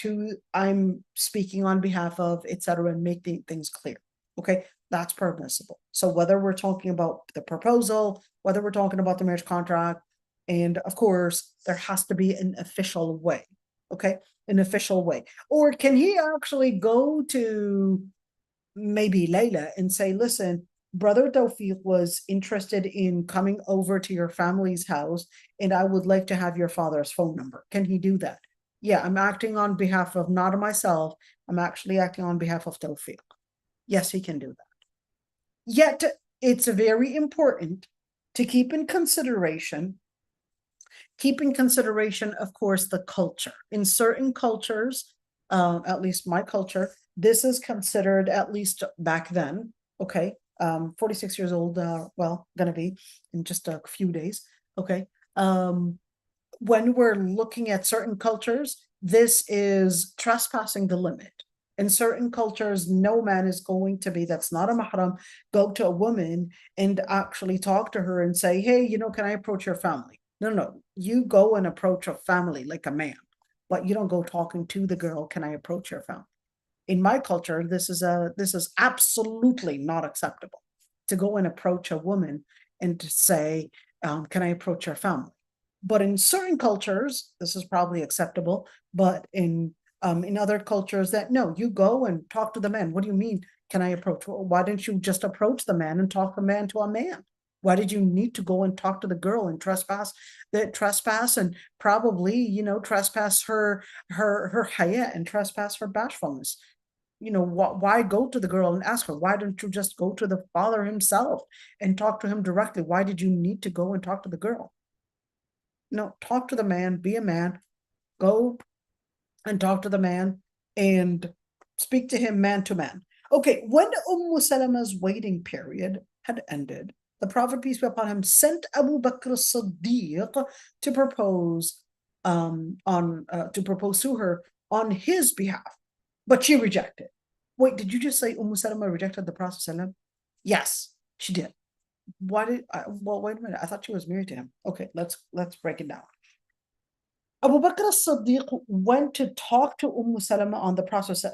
who I'm speaking on behalf of, etc., and making things clear. Okay, that's permissible. So whether we're talking about the proposal, whether we're talking about the marriage contract, and of course, there has to be an official way. Okay, an official way. Or can he actually go to maybe Layla and say, listen, Brother Tawfiq was interested in coming over to your family's house, and I would like to have your father's phone number. Can he do that? Yeah, I'm acting on behalf of not myself. I'm actually acting on behalf of Tawfiq. Yes, he can do that. Yet, it's very important to keep in consideration, of course, the culture. In certain cultures, at least my culture, this is considered, at least back then, okay, 46 years old, well, gonna be in just a few days, okay. When we're looking at certain cultures, this is trespassing the limit. In certain cultures, no man is going to be, that's not a mahram, go to a woman and actually talk to her and say, hey, can I approach your family? No, you go and approach a family like a man, but you don't go talking to the girl, can I approach your family? In my culture, this is absolutely not acceptable to go and approach a woman and to say, can I approach your family? But in certain cultures, this is probably acceptable, but in other cultures that no, you go and talk to the man. What do you mean? Can I approach? Well, why didn't you just approach the man and talk the man to a man? Why did you need to go and talk to the girl and trespass and probably, trespass her haya and trespass her bashfulness? Why go to the girl and ask her? Why don't you just go to the father himself and talk to him directly? Why did you need to go and talk to the girl? No, talk to the man, be a man, go and talk to the man and speak to him man to man. Okay, when Salama's waiting period had ended, the Prophet, peace be upon him, sent Abu Bakr as-Siddiq to propose to her on his behalf, but she rejected. Wait, did you just say Salama rejected the Prophet? Yes, she did. Why did well, wait a minute, I thought she was married to him. Okay, let's break it down. Abu Bakr as-Siddiq went to talk to Salama on the Prophet,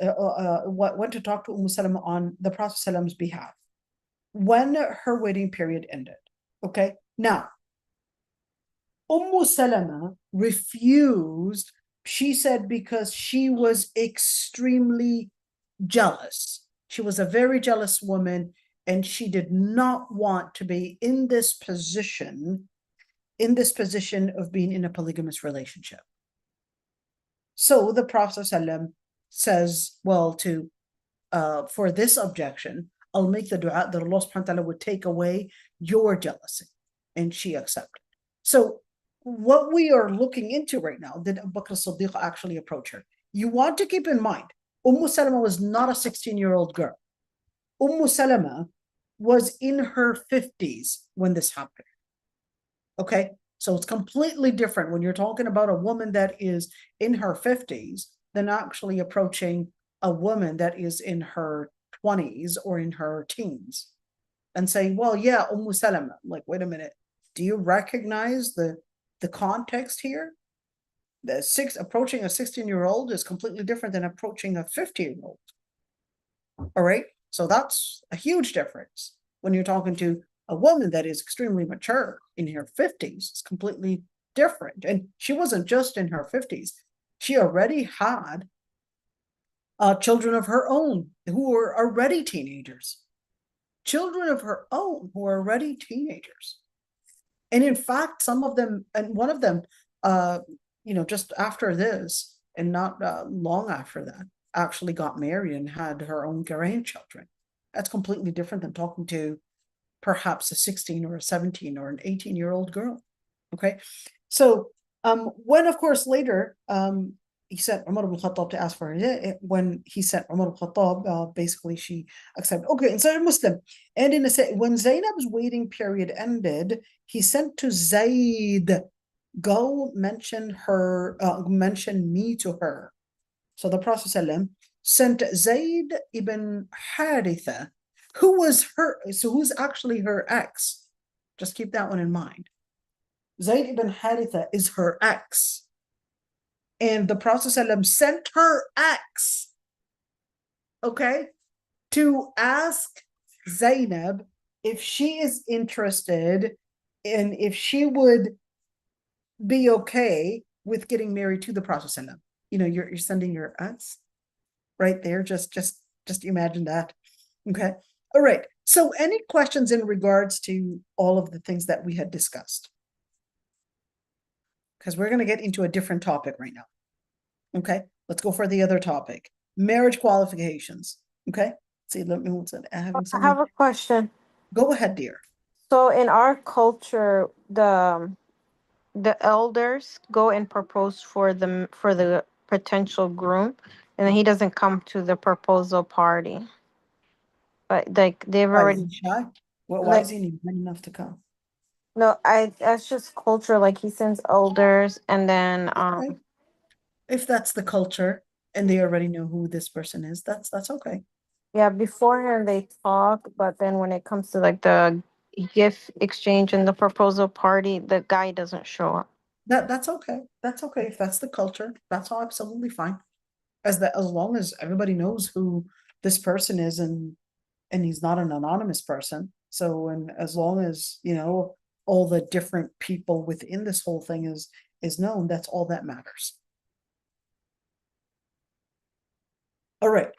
went to talk to Salama on the Prophet's behalf when her waiting period ended. Okay, now Salama refused. She said because she was extremely jealous. She was a very jealous woman, and she did not want to be in this position of being in a polygamous relationship. So the Prophet ﷺ says, well, for this objection, I'll make the dua that Allah subhanahu wa ta'ala would take away your jealousy. And she accepted. So what we are looking into right now, did Abu Bakr as-Siddiq actually approach her? You want to keep in mind, Salama was not a 16-year-old girl. Salama was in her 50s when this happened. Okay, so it's completely different when you're talking about a woman that is in her 50s than actually approaching a woman that is in her 20s or in her teens and saying, well, yeah, Salama. Like, wait a minute, do you recognize the context here? Approaching a 16-year-old is completely different than approaching a 50-year-old. All right, so that's a huge difference when you're talking to a woman that is extremely mature in her 50s. It's completely different. And she wasn't just in her 50s. She already had children of her own who were already teenagers. Children of her own who are already teenagers. And in fact, some of them, and one of them, just after this and not long after that, actually got married and had her own grandchildren. That's completely different than talking to perhaps a 16 or a 17 or an 18-year-old girl. Okay, so when, of course, later he sent Umar ibn Khattab to ask for her. When he sent Umar ibn Khattab, basically she accepted. Okay, in Sahih Muslim, and when Zainab's waiting period ended, he sent to Zayd go mention her, mention me to her. So the Prophet ﷺ sent Zayd ibn Haritha, who's actually her ex. Just keep that one in mind. Zayd ibn Haritha is her ex. And the Prophet ﷺ sent her ex, okay, to ask Zainab if she is interested and if she would be okay with getting married to the Prophet ﷺ. You know, you're sending your ex right there. Just imagine that. Okay. All right. So any questions in regards to all of the things that we had discussed? Because we're going to get into a different topic right now. Okay. Let's go for the other topic. Marriage qualifications. Okay. See, let me I have a question. Go ahead, dear. So in our culture, the elders go and propose for the potential groom, and then he doesn't come to the proposal party. But like they've Why is already he shy? Well, why like is he not good enough to come? no, that's just culture. Like he sends elders, and then Okay. If that's the culture and they already know who this person is, that's okay. yeah, beforehand they talk, but then when it comes to like the gift exchange and the proposal party, the guy doesn't show up. That's okay. That's okay. If that's the culture, that's all absolutely fine. As long as everybody knows who this person is and he's not an anonymous person. So, and as long as, you know, all the different people within this whole thing is known, that's all that matters. All right.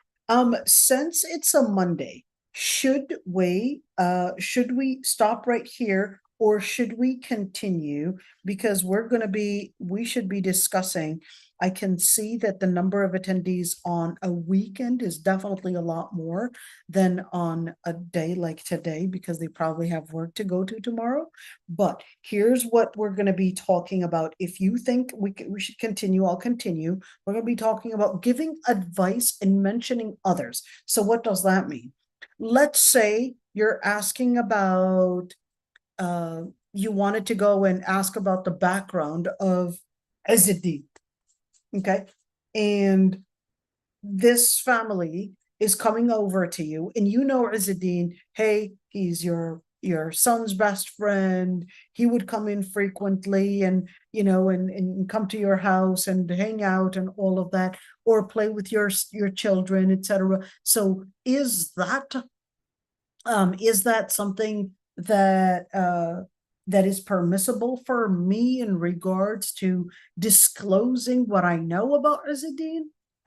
Since it's a Monday, should we stop right here or should we continue? Because we should be discussing. I can see that the number of attendees on a weekend is definitely a lot more than on a day like today because they probably have work to go to tomorrow. But here's what we're going to be talking about. If you think we should continue, I'll continue. We're going to be talking about giving advice and mentioning others. So what does that mean? Let's say you're asking about, you wanted to go and ask about the background of Izzuddin, okay? And this family is coming over to you and you know Izzuddin, hey, he's your son's best friend. He would come in frequently and, you know, and come to your house and hang out and all of that, or play with your children, etc. So is that something that that is permissible for me in regards to disclosing what I know about Izzuddin?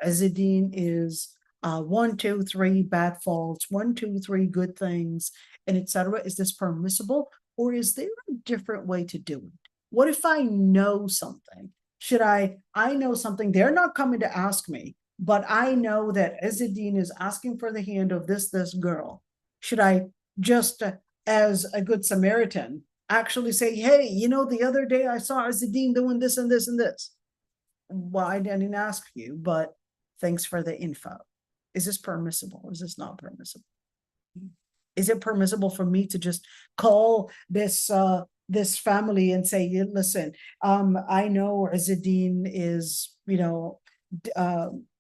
Izzuddin is 1, 2, 3 bad faults, 1, 2, 3 good things, and etc. Is this permissible, or is there a different way to do it? What if I know something? Should I know something? They're not coming to ask me, but I know that Izzuddin is asking for the hand of this girl. Should I just, as a good Samaritan, actually say, hey, you know, the other day I saw Izzuddin doing this and this and this? Well, I didn't ask you, but thanks for the info. Is this permissible? Is this not permissible? Is it permissible for me to just call this this family and say, listen, I know Izzuddin is, you know,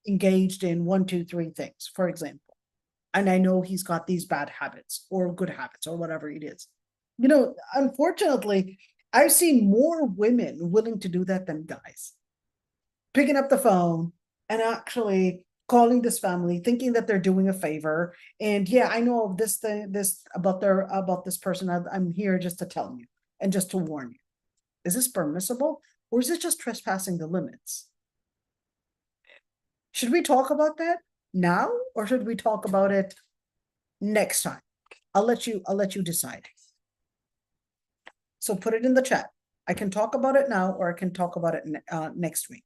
engaged in 1, 2, 3 things, for example, and I know he's got these bad habits or good habits or whatever it is. You know, unfortunately, I've seen more women willing to do that than guys. Picking up the phone and actually calling this family, thinking that they're doing a favor. And yeah, I know this thing, about this person. I'm here just to tell you and just to warn you. Is this permissible, or is it just trespassing the limits? Should we talk about that now, or should we talk about it next time? I'll let you decide. So put it in the chat. I can talk about it now, or I can talk about it next week.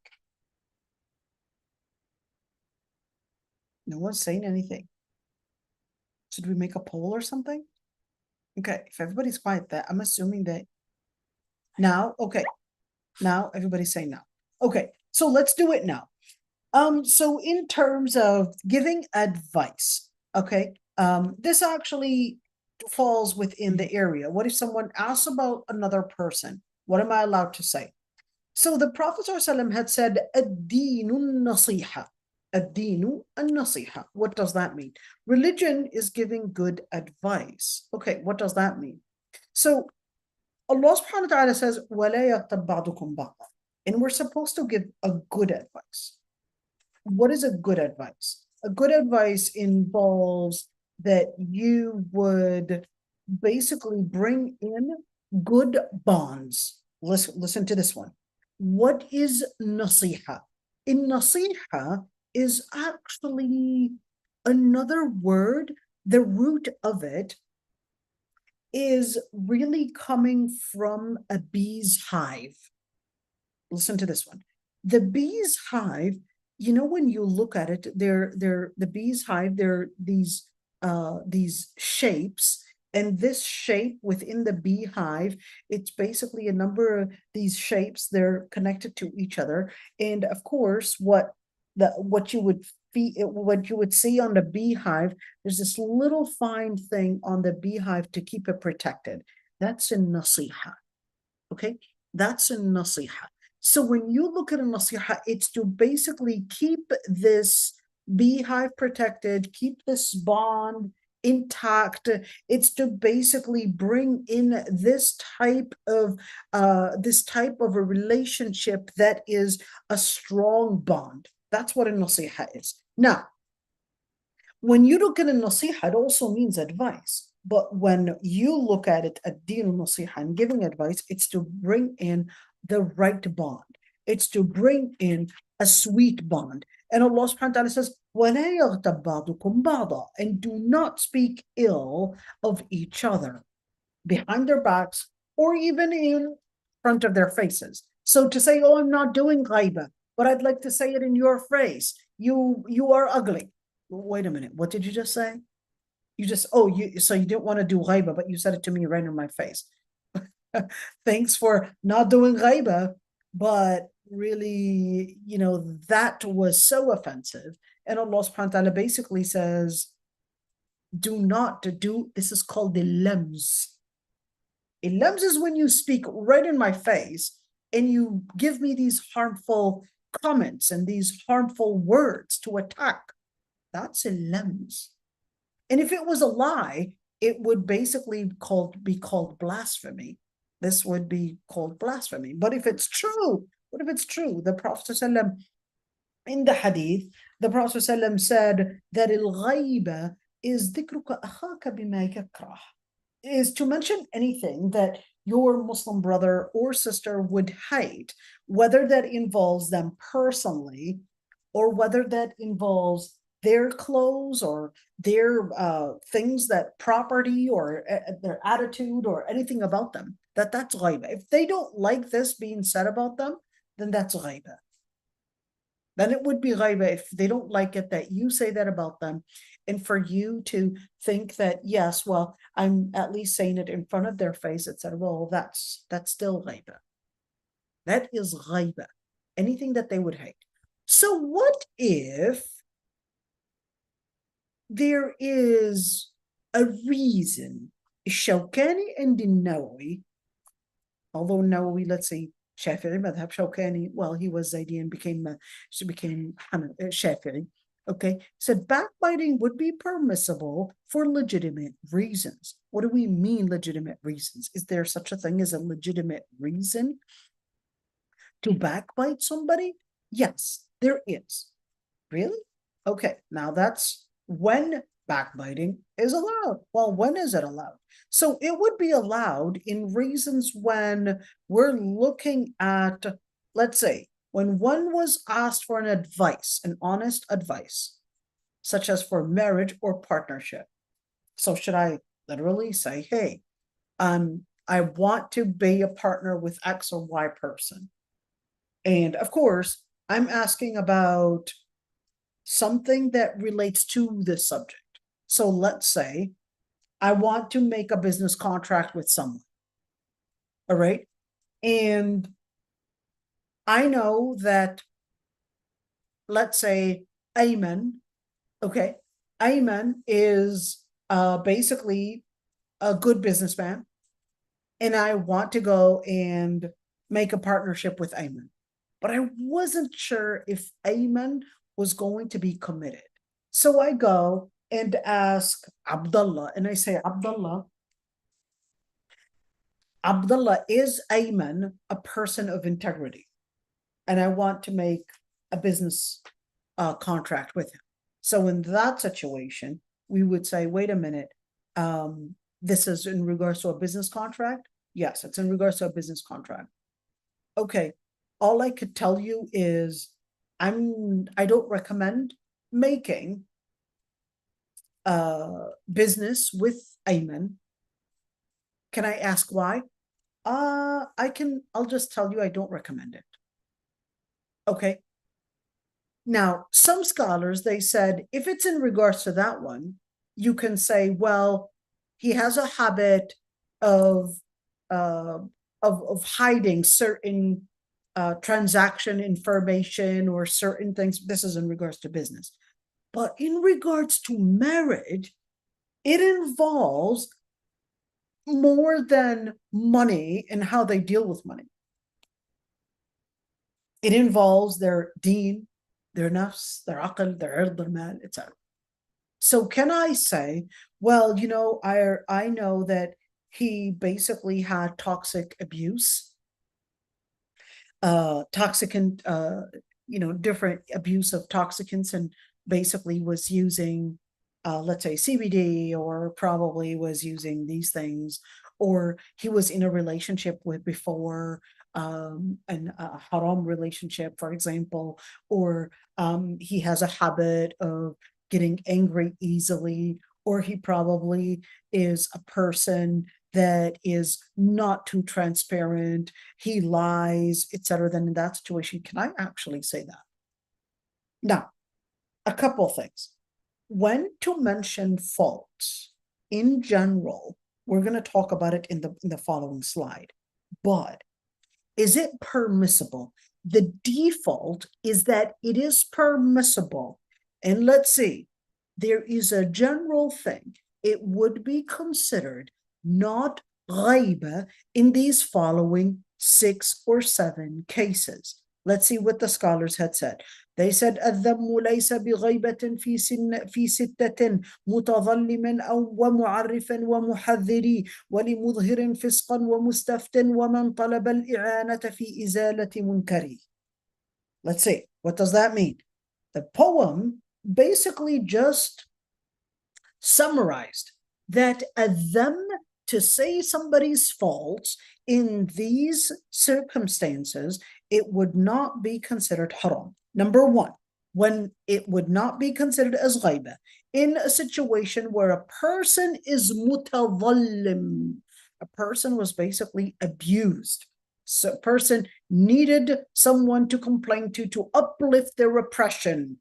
No one's saying anything. Should we make a poll or something? Okay, if everybody's quiet, that I'm assuming that now, okay. Now everybody's saying now. Okay, so let's do it now. So in terms of giving advice, okay, this actually falls within the area. What if someone asks about another person? What am I allowed to say? So the Prophet ﷺ had said, الدين النصيحة. الدين النصيحة. What does that mean? Religion is giving good advice. Okay, what does that mean? So Allah subhanahu wa ta'ala says, وَلَا يَغْتَبْ بَعْضُكُمْ بَعْضًا. And we're supposed to give a good advice. What is a good advice? A good advice involves that you would basically bring in good bonds. Listen to this one. What is nasiha? In nasiha is actually another word. The root of it is really coming from a bee's hive. Listen to this one. The bee's hive, you know, when you look at it, the bee's hive, they're these shapes, and this shape within the beehive, it's basically a number of these shapes, they're connected to each other. And of course, what you would see on the beehive, there's this little fine thing on the beehive to keep it protected. That's a nasiha. Okay, that's a nasiha. So when you look at a nasiha, it's to basically keep this beehive protected, keep this bond intact. It's to basically bring in this type of a relationship that is a strong bond. That's what a nasiha is. Now, when you look at a nasiha, it also means advice. But when you look at it, ad-din nasiha, and giving advice, it's to bring in the right bond. It's to bring in a sweet bond. And Allah subhanahu wa ta'ala says, وَلَا يَغْتَبْ بَعْضُكُمْ بَعْضًا, and do not speak ill of each other behind their backs or even in front of their faces. So to say, oh, I'm not doing ghaiba, but I'd like to say it in your face. You are ugly. Wait a minute. What did you just say? So you didn't want to do ghaiba, but you said it to me right in my face. Thanks for not doing ghaiba, but really, that was so offensive. And Allah subhanahu wa ta'ala basically says, do not do, this is called the lams. A lams is when you speak right in my face and you give me these harmful comments and these harmful words to attack. That's a lams. And if it was a lie, it would basically be called blasphemy. This would be called blasphemy. But if it's true, what if it's true? The Prophet ﷺ, in the hadith, the Prophet ﷺ said that al-ghaiba is dhikruka akhaka bima yakrah, is to mention anything that your Muslim brother or sister would hate, whether that involves them personally or whether that involves their clothes or their things, that property or their attitude or anything about them, that's ghaiba. If they don't like this being said about them, then that's ghaiba. Then it would be ghaiba if they don't like it that you say that about them, and for you to think that, yes, well, I'm at least saying it in front of their face, etc. Well, that's still ghaiba. That is ghaiba. Anything that they would hate. So what if there is a reason? Shawkani and Nawawi, although Nawawi, let's say Shafi'i madhab, Shawkani, well, he was Zaydi and became Shafi'i. Okay, said backbiting would be permissible for legitimate reasons. What do we mean legitimate reasons? Is there such a thing as a legitimate reason to backbite somebody? Yes, there is. Really? Okay, now that's when backbiting is allowed. Well, when is it allowed? So it would be allowed in reasons when we're looking at, let's say, when one was asked for an advice, an honest advice, such as for marriage or partnership. So should I literally say, hey, I want to be a partner with X or Y person. And of course, I'm asking about something that relates to this subject. So let's say I want to make a business contract with someone. All right. And I know that, let's say, Ayman, okay, Ayman is basically a good businessman. And I want to go and make a partnership with Ayman. But I wasn't sure if Ayman was going to be committed. So I go and ask Abdullah, and I say, Abdullah, is Ayman a person of integrity? And I want to make a business contract with him. So in that situation, we would say, wait a minute, this is in regards to a business contract? Yes, it's in regards to a business contract. Okay, all I could tell you is I don't recommend making business with Ayman. Can I ask why? I'll just tell you I don't recommend it. Okay. Now, some scholars, they said, if it's in regards to that one, you can say, well, he has a habit of hiding certain transaction information or certain things. This is in regards to business. But in regards to marriage, it involves more than money and how they deal with money. It involves their deen, their nafs, their aql, their ird, their mal, etc. So can I say, well, you know, I know that he basically had toxic abuse, toxicant, you know, different abuse of toxicants, and basically was using, let's say CBD, or probably was using these things, or he was in a relationship with before, an a haram relationship, for example, or he has a habit of getting angry easily, or he probably is a person that is not too transparent, he lies, etc. Then in that situation, can I actually say that? Now, a couple things. When to mention faults in general, we're going to talk about it in the following slide. But is it permissible? The default is that it is permissible. And let's see, there is a general thing. It would be considered not ghaiba in these following 6 or 7 cases. Let's see what the scholars had said. They said الذم ليس بغيبة في 6 متظلم أو ومعرفا ومحذري ولمظهر فسقا ومستفت ومن طلب الإعانة في إزالة منكري. Let's see, what does that mean? The poem basically just summarized that them to say somebody's faults in these circumstances, it would not be considered haram. Number 1, when it would not be considered as ghaiba, in a situation where a person is mutadhallim, a person was basically abused. So a person needed someone to complain to uplift their oppression.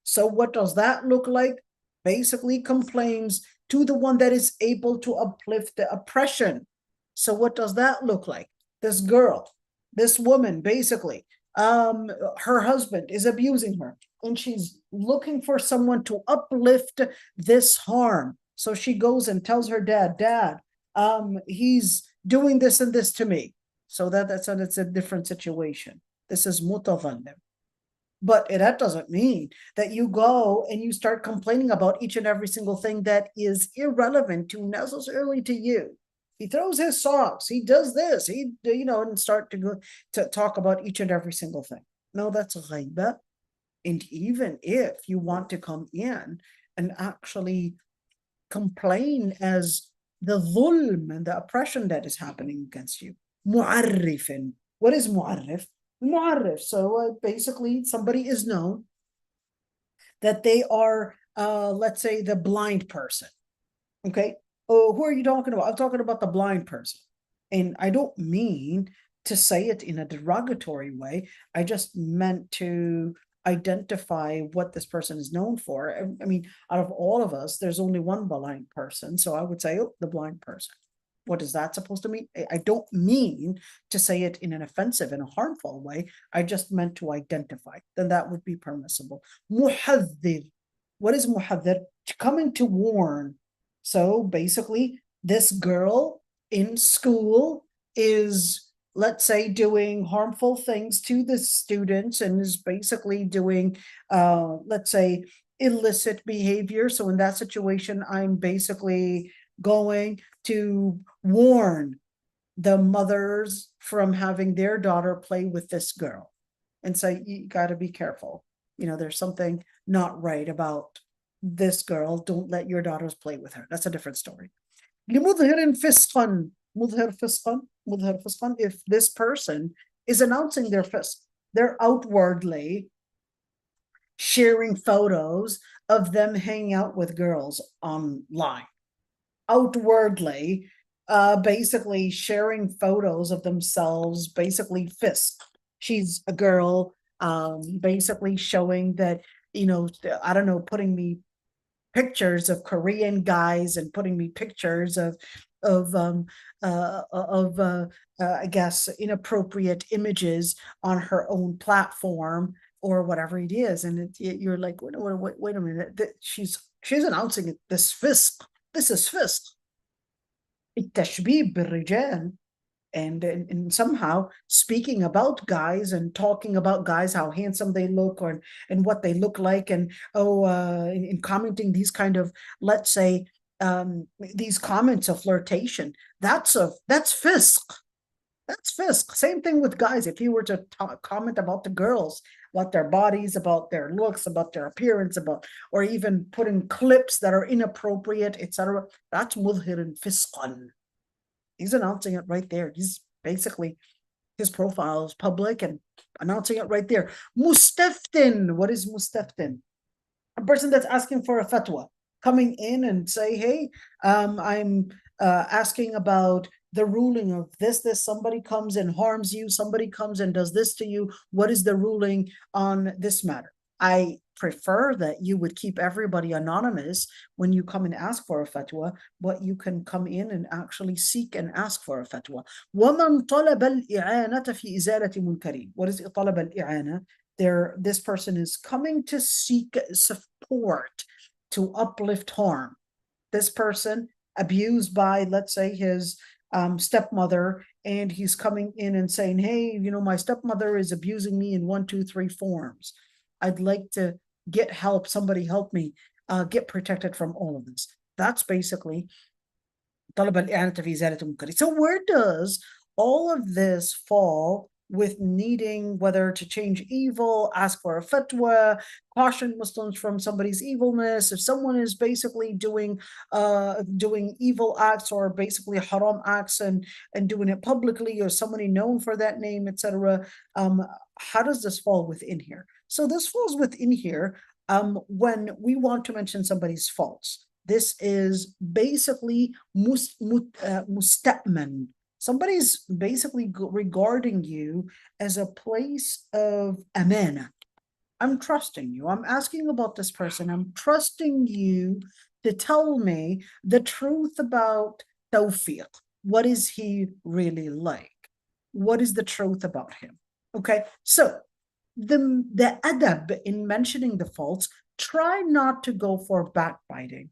So what does that look like? Basically complains to the one that is able to uplift the oppression. So what does that look like? This girl, this woman, basically, her husband is abusing her, and she's looking for someone to uplift this harm. So she goes and tells her dad, he's doing this and this to me. So that's a different situation. This is mutadhallim. But that doesn't mean that you go and you start complaining about each and every single thing that is irrelevant to necessarily to you. He throws his socks, he does this, he, you know, and start to go to talk about each and every single thing. No, that's ghaiba. And even if you want to come in and actually complain as the dhulm and the oppression that is happening against you. Mu'arrifin. What is mu'arrif? Mu'arrif. So basically somebody is known that they are, let's say, the blind person. Okay. Oh, who are you talking about? I'm talking about the blind person. And I don't mean to say it in a derogatory way. I just meant to identify what this person is known for. I mean, out of all of us, there's only one blind person. So I would say, oh, the blind person. What is that supposed to mean? I don't mean to say it in an offensive and a harmful way. I just meant to identify. Then that would be permissible. Muhadhir. What is muhadhir? Coming to warn. So basically, this girl in school is let's say, doing harmful things to the students and is basically doing, let's say, illicit behavior. So in that situation, I'm basically going to warn the mothers from having their daughter play with this girl and say, you got to be careful. You know, there's something not right about this girl. Don't let your daughters play with her. That's a different story. لمظهر فسقا مظهر فسقا مظهر فسقا, if this person is announcing their fisq, they're outwardly sharing photos of them hanging out with girls online, outwardly basically sharing photos of themselves, basically fisq. She's a girl, basically showing that, you know, I don't know, putting me pictures of Korean guys and putting me pictures of I guess inappropriate images on her own platform or whatever it is, and you're like, wait a minute, she's announcing it, this fisq, this is fisq. التشبيه بالرجال, and somehow speaking about guys and talking about guys, how handsome they look, or and what they look like, and in commenting these kind of, let's say, these comments of flirtation, that's fisq. That's fisq. Same thing with guys. If you were to comment about the girls, about their bodies, about their looks, about their appearance, about, or even putting clips that are inappropriate, etc., that's mudhirin fisqan. He's announcing it right there. He's basically, his profile is public and announcing it right there. Mustaftin. What is mustaftin? A person that's asking for a fatwa, coming in and say, hey, I'm asking about the ruling of this, somebody comes and harms you, somebody comes and does this to you. What is the ruling on this matter? I prefer that you would keep everybody anonymous when you come and ask for a fatwa, but you can come in and actually seek and ask for a fatwa. وَمَنْ طَلَبَ الْإِعَانَةَ فِي إِزَالَةِ مُنْكَرٍ. What is طَلَبَ الْإِعَانَةِ? This person is coming to seek support to uplift harm. This person abused by, let's say, his stepmother, and he's coming in and saying, hey, you know, my stepmother is abusing me in 1, 2, 3 forms. I'd like to get help. Somebody help me get protected from all of this. That's basically طلب الإعانة في إزالة المنكر. So where does all of this fall with needing whether to change evil, ask for a fatwa, caution Muslims from somebody's evilness? If someone is basically doing evil acts or basically haram acts and doing it publicly, or somebody known for that name, etc., how does this fall within here? So this falls within here when we want to mention somebody's faults. This is basically musta'man. Somebody's basically regarding you as a place of amana. I'm trusting you. I'm asking about this person. I'm trusting you to tell me the truth about Tawfiq. What is he really like? What is the truth about him? Okay, so the adab in mentioning the faults, try not to go for backbiting.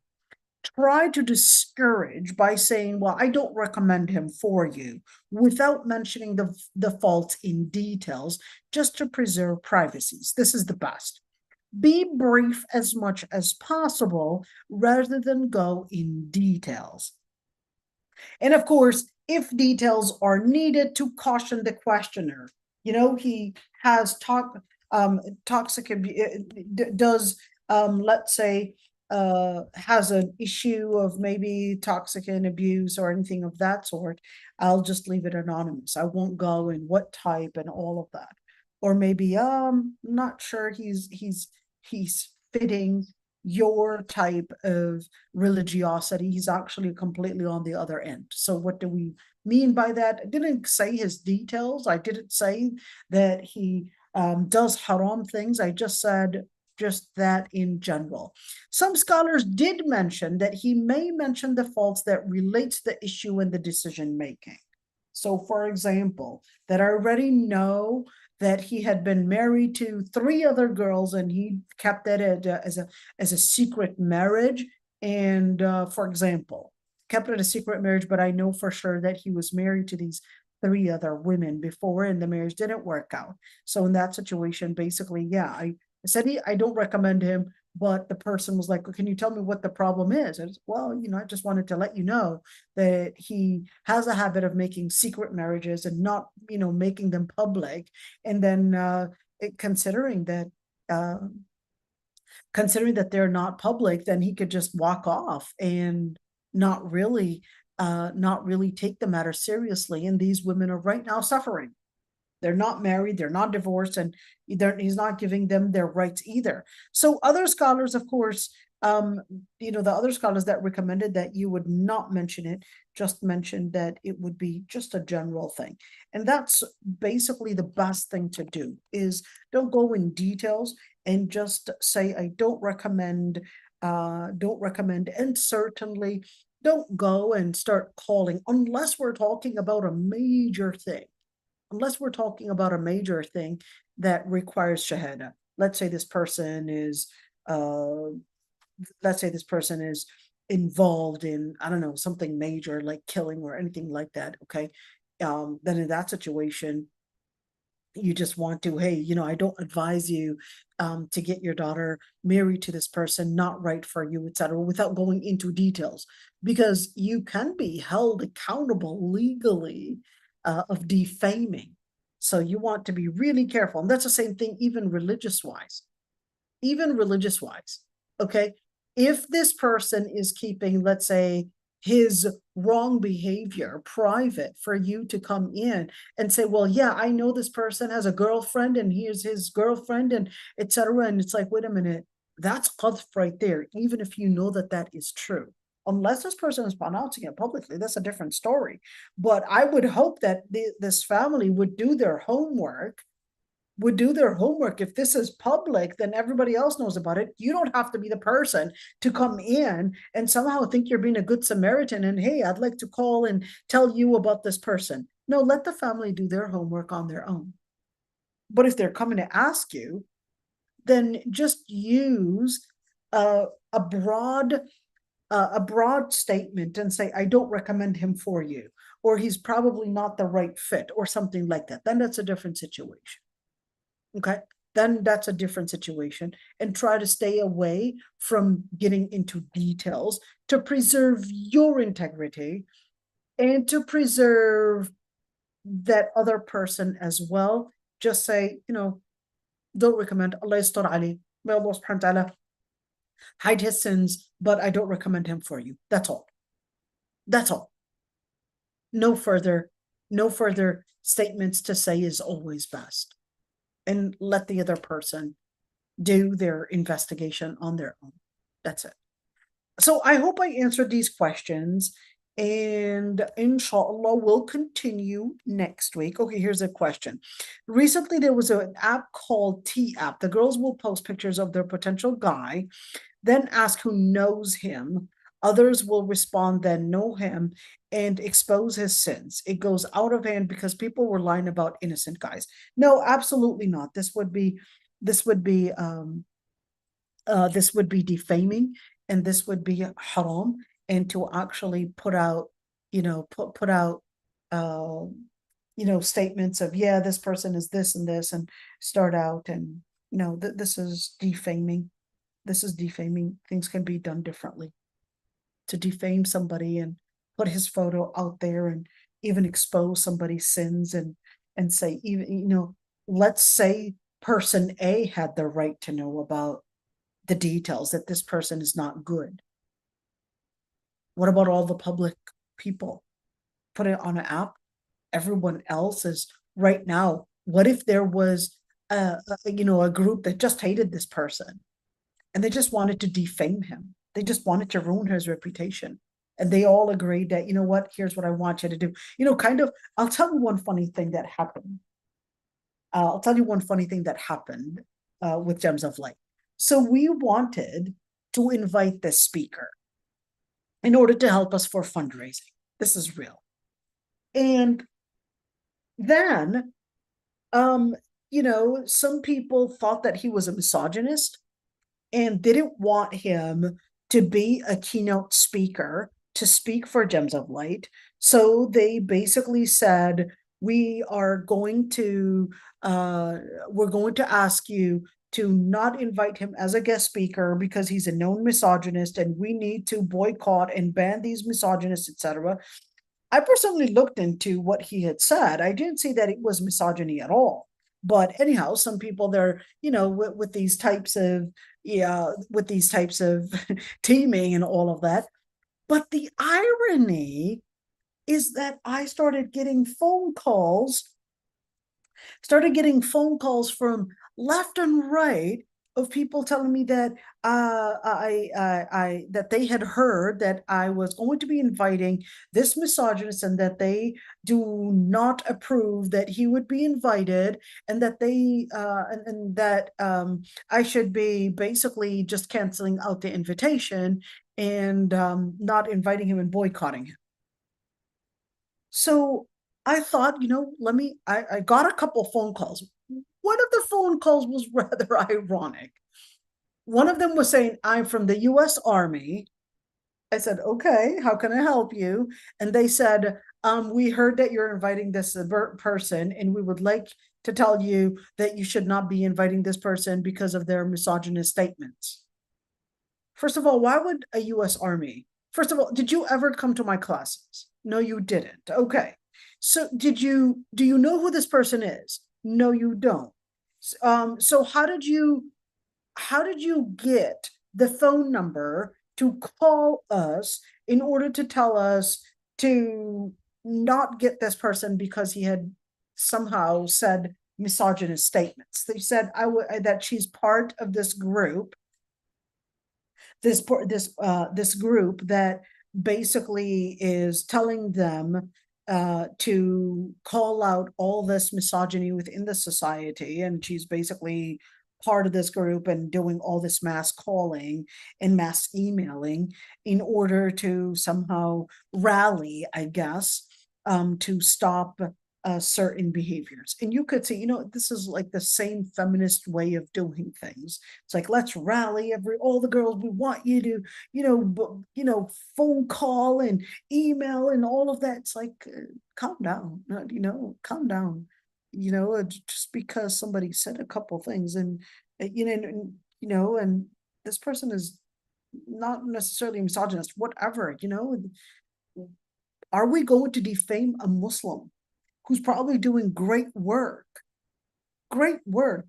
Try to discourage by saying, well, I don't recommend him for you, without mentioning the faults in details, just to preserve privacies. This is the best. Be brief as much as possible rather than go in details. And of course, if details are needed, to caution the questioner. You know, he has toxic, does, let's say, has an issue of maybe toxic and abuse or anything of that sort, I'll just leave it anonymous. I won't go in what type and all of that. Or maybe not sure he's fitting your type of religiosity. He's actually completely on the other end. So what do we mean by that? I didn't say his details. I didn't say that he does haram things. I just said just that in general. Some scholars did mention that he may mention the faults that relate to the issue and the decision making. So for example, that I already know that he had been married to 3 other girls and he kept that as a secret marriage. And for example, kept it a secret marriage, but I know for sure that he was married to these 3 other women before, and the marriage didn't work out. So in that situation, basically, yeah, I said I don't recommend him, but the person was like, well, can you tell me what the problem is? And well, I just wanted to let you know that he has a habit of making secret marriages and not, making them public. And then considering that they're not public, then he could just walk off and not really take the matter seriously. And these women are right now suffering. They're not married, they're not divorced, and he's not giving them their rights either. So other scholars, of course, the other scholars that recommended that you would not mention it, just mentioned that it would be just a general thing. And that's basically the best thing to do, is don't go in details and just say, I don't recommend, and certainly don't go and start calling unless we're talking about a major thing. Unless we're talking about a major thing that requires shahada. Let's say this person is involved in, I don't know, something major like killing or anything like that. Okay. Then in that situation, you just want to, hey, I don't advise you to get your daughter married to this person, not right for you, etc., without going into details, because you can be held accountable legally of defaming. So you want to be really careful. And that's the same thing, even religious wise. Okay. If this person is keeping, let's say, his wrong behavior private for you to come in and say, well, yeah, I know this person has a girlfriend and here's his girlfriend and etc. And it's like, wait a minute, that's qadf right there, even if you know that that is true. Unless this person is pronouncing it publicly, that's a different story. But I would hope that this family would do their homework. If this is public, then everybody else knows about it. You don't have to be the person to come in and somehow think you're being a good Samaritan and, hey, I'd like to call and tell you about this person. No, let the family do their homework on their own. But if they're coming to ask you, then just use a broad statement and say, I don't recommend him for you, or he's probably not the right fit, or something like that. Then that's a different situation. Okay, then that's a different situation, and try to stay away from getting into details to preserve your integrity and to preserve that other person as well. Just say, don't recommend. Allah yastar Ali. May Allah subhanahu wa ta'ala hide his sins, but I don't recommend him for you. That's all. That's all. No further statements to say is always best. And let the other person do their investigation on their own. That's it. So I hope I answered these questions, and inshallah we'll continue next week. Okay, here's a question. Recently there was an app called T-App. The girls will post pictures of their potential guy, then ask who knows him. Others will respond, then know him, and expose his sins. It goes out of hand because people were lying about innocent guys. No, absolutely not. This would be defaming, and this would be haram. And to actually put out, statements of, yeah, this person is this and this, and start out and this is defaming. This is defaming. Things can be done differently. To defame somebody and put his photo out there and even expose somebody's sins and say, even, let's say person A had the right to know about the details, that this person is not good. What about all the public people? Put it on an app. Everyone else is right now. What if there was a group that just hated this person and they just wanted to defame him? They just wanted to ruin his reputation. And they all agreed that, here's what I want you to do. I'll tell you one funny thing that happened. With Gems of Light. So we wanted to invite this speaker in order to help us for fundraising. This is real. And then, some people thought that he was a misogynist and didn't want him to be a keynote speaker to speak for Gems of Light. So they basically said, we are going to, we're going to ask you to not invite him as a guest speaker because he's a known misogynist and we need to boycott and ban these misogynists, etc. I personally looked into what he had said. I didn't see that it was misogyny at all. But anyhow, some people they're, with these types of, with these types of teaming and all of that. But the irony is that I started getting phone calls from left and right of people telling me that that they had heard that I was going to be inviting this misogynist and that they do not approve that he would be invited, and that they and that I should be basically just canceling out the invitation and not inviting him and boycotting him. So I thought, I got a couple phone calls. One of the phone calls was rather ironic. One of them was saying, I'm from the US Army. I said, okay, how can I help you? And they said, we heard that you're inviting this person, and we would like to tell you that you should not be inviting this person because of their misogynist statements. First of all, why would a US Army? First of all, did you ever come to my classes? No, you didn't. Okay. So do you know who this person is? No, you don't. So how did you get the phone number to call us in order to tell us to not get this person because he had somehow said misogynist statements? They said that she's part of this group, this group that basically is telling them to call out all this misogyny within the society, and she's basically part of this group and doing all this mass calling and mass emailing in order to somehow rally, I guess, to stop certain behaviors. And you could say, this is like the same feminist way of doing things. It's like, let's rally all the girls. We want you to, phone call and email and all of that. It's like, calm down, calm down. Just because somebody said a couple things and this person is not necessarily misogynist, whatever, are we going to defame a Muslim who's probably doing great work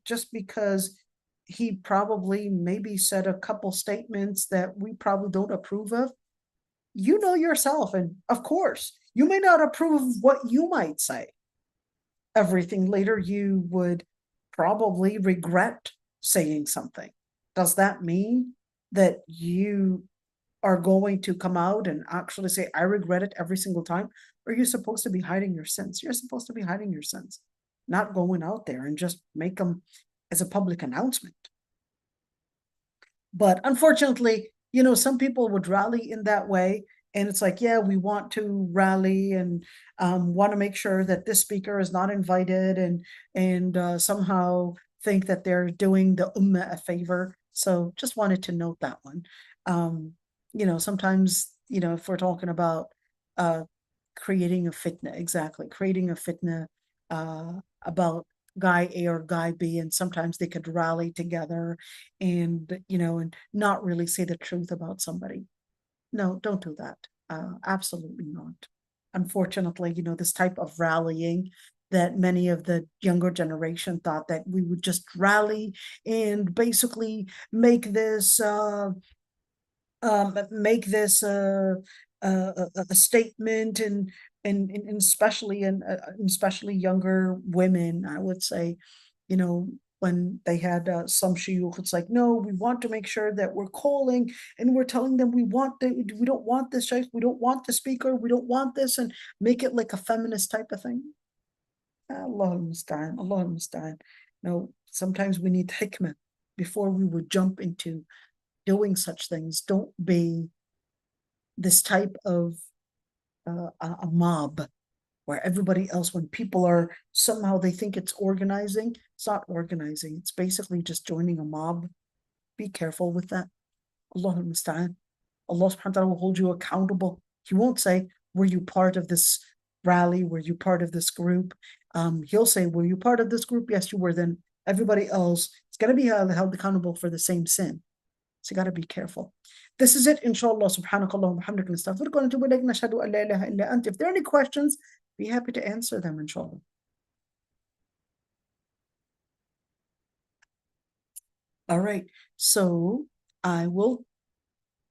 just because he probably maybe said a couple statements that we probably don't approve of? You know yourself, and of course you may not approve of what you might say. Everything later you would probably regret saying something. Does that mean that you are going to come out and actually say, I regret it every single time? Or are you supposed to be hiding your sins? You're supposed to be hiding your sins, not going out there and just make them as a public announcement. But unfortunately, some people would rally in that way. And it's like, yeah, we want to rally and want to make sure that this speaker is not invited, and somehow think that they're doing the ummah a favor. So just wanted to note that one. Sometimes, if we're talking about creating a fitna, creating a fitna about guy A or guy B, and sometimes they could rally together and, and not really say the truth about somebody. No, don't do that. Absolutely not. Unfortunately, this type of rallying that many of the younger generation thought that we would just rally and basically make this a statement, and especially younger women, I would say, when they had some shuyukh, it's like, no, we want to make sure that we're calling and we're telling them we don't want this shaykh, we don't want the speaker, we don't want this, and make it like a feminist type of thing. Allah al-Musta'an, Allah al-Musta'an. Sometimes we need hikmah before we would jump into doing such things. Don't be this type of a mob where everybody else, when people are somehow, they think it's organizing. It's not organizing. It's basically just joining a mob. Be careful with that. Allah al-Musta'an. Allah subhanahu wa ta'ala will hold you accountable. He won't say, were you part of this rally? Were you part of this group? He'll say, were you part of this group? Yes, you were. Then everybody else is going to be held accountable for the same sin. So you got to be careful. This is it, inshallah. Subhanakallah wa bihamdika nastaghfiruka wa natubu ilayk. Nashhadu an la ilaha illa ant. If there are any questions, be happy to answer them, inshallah. All right, so I will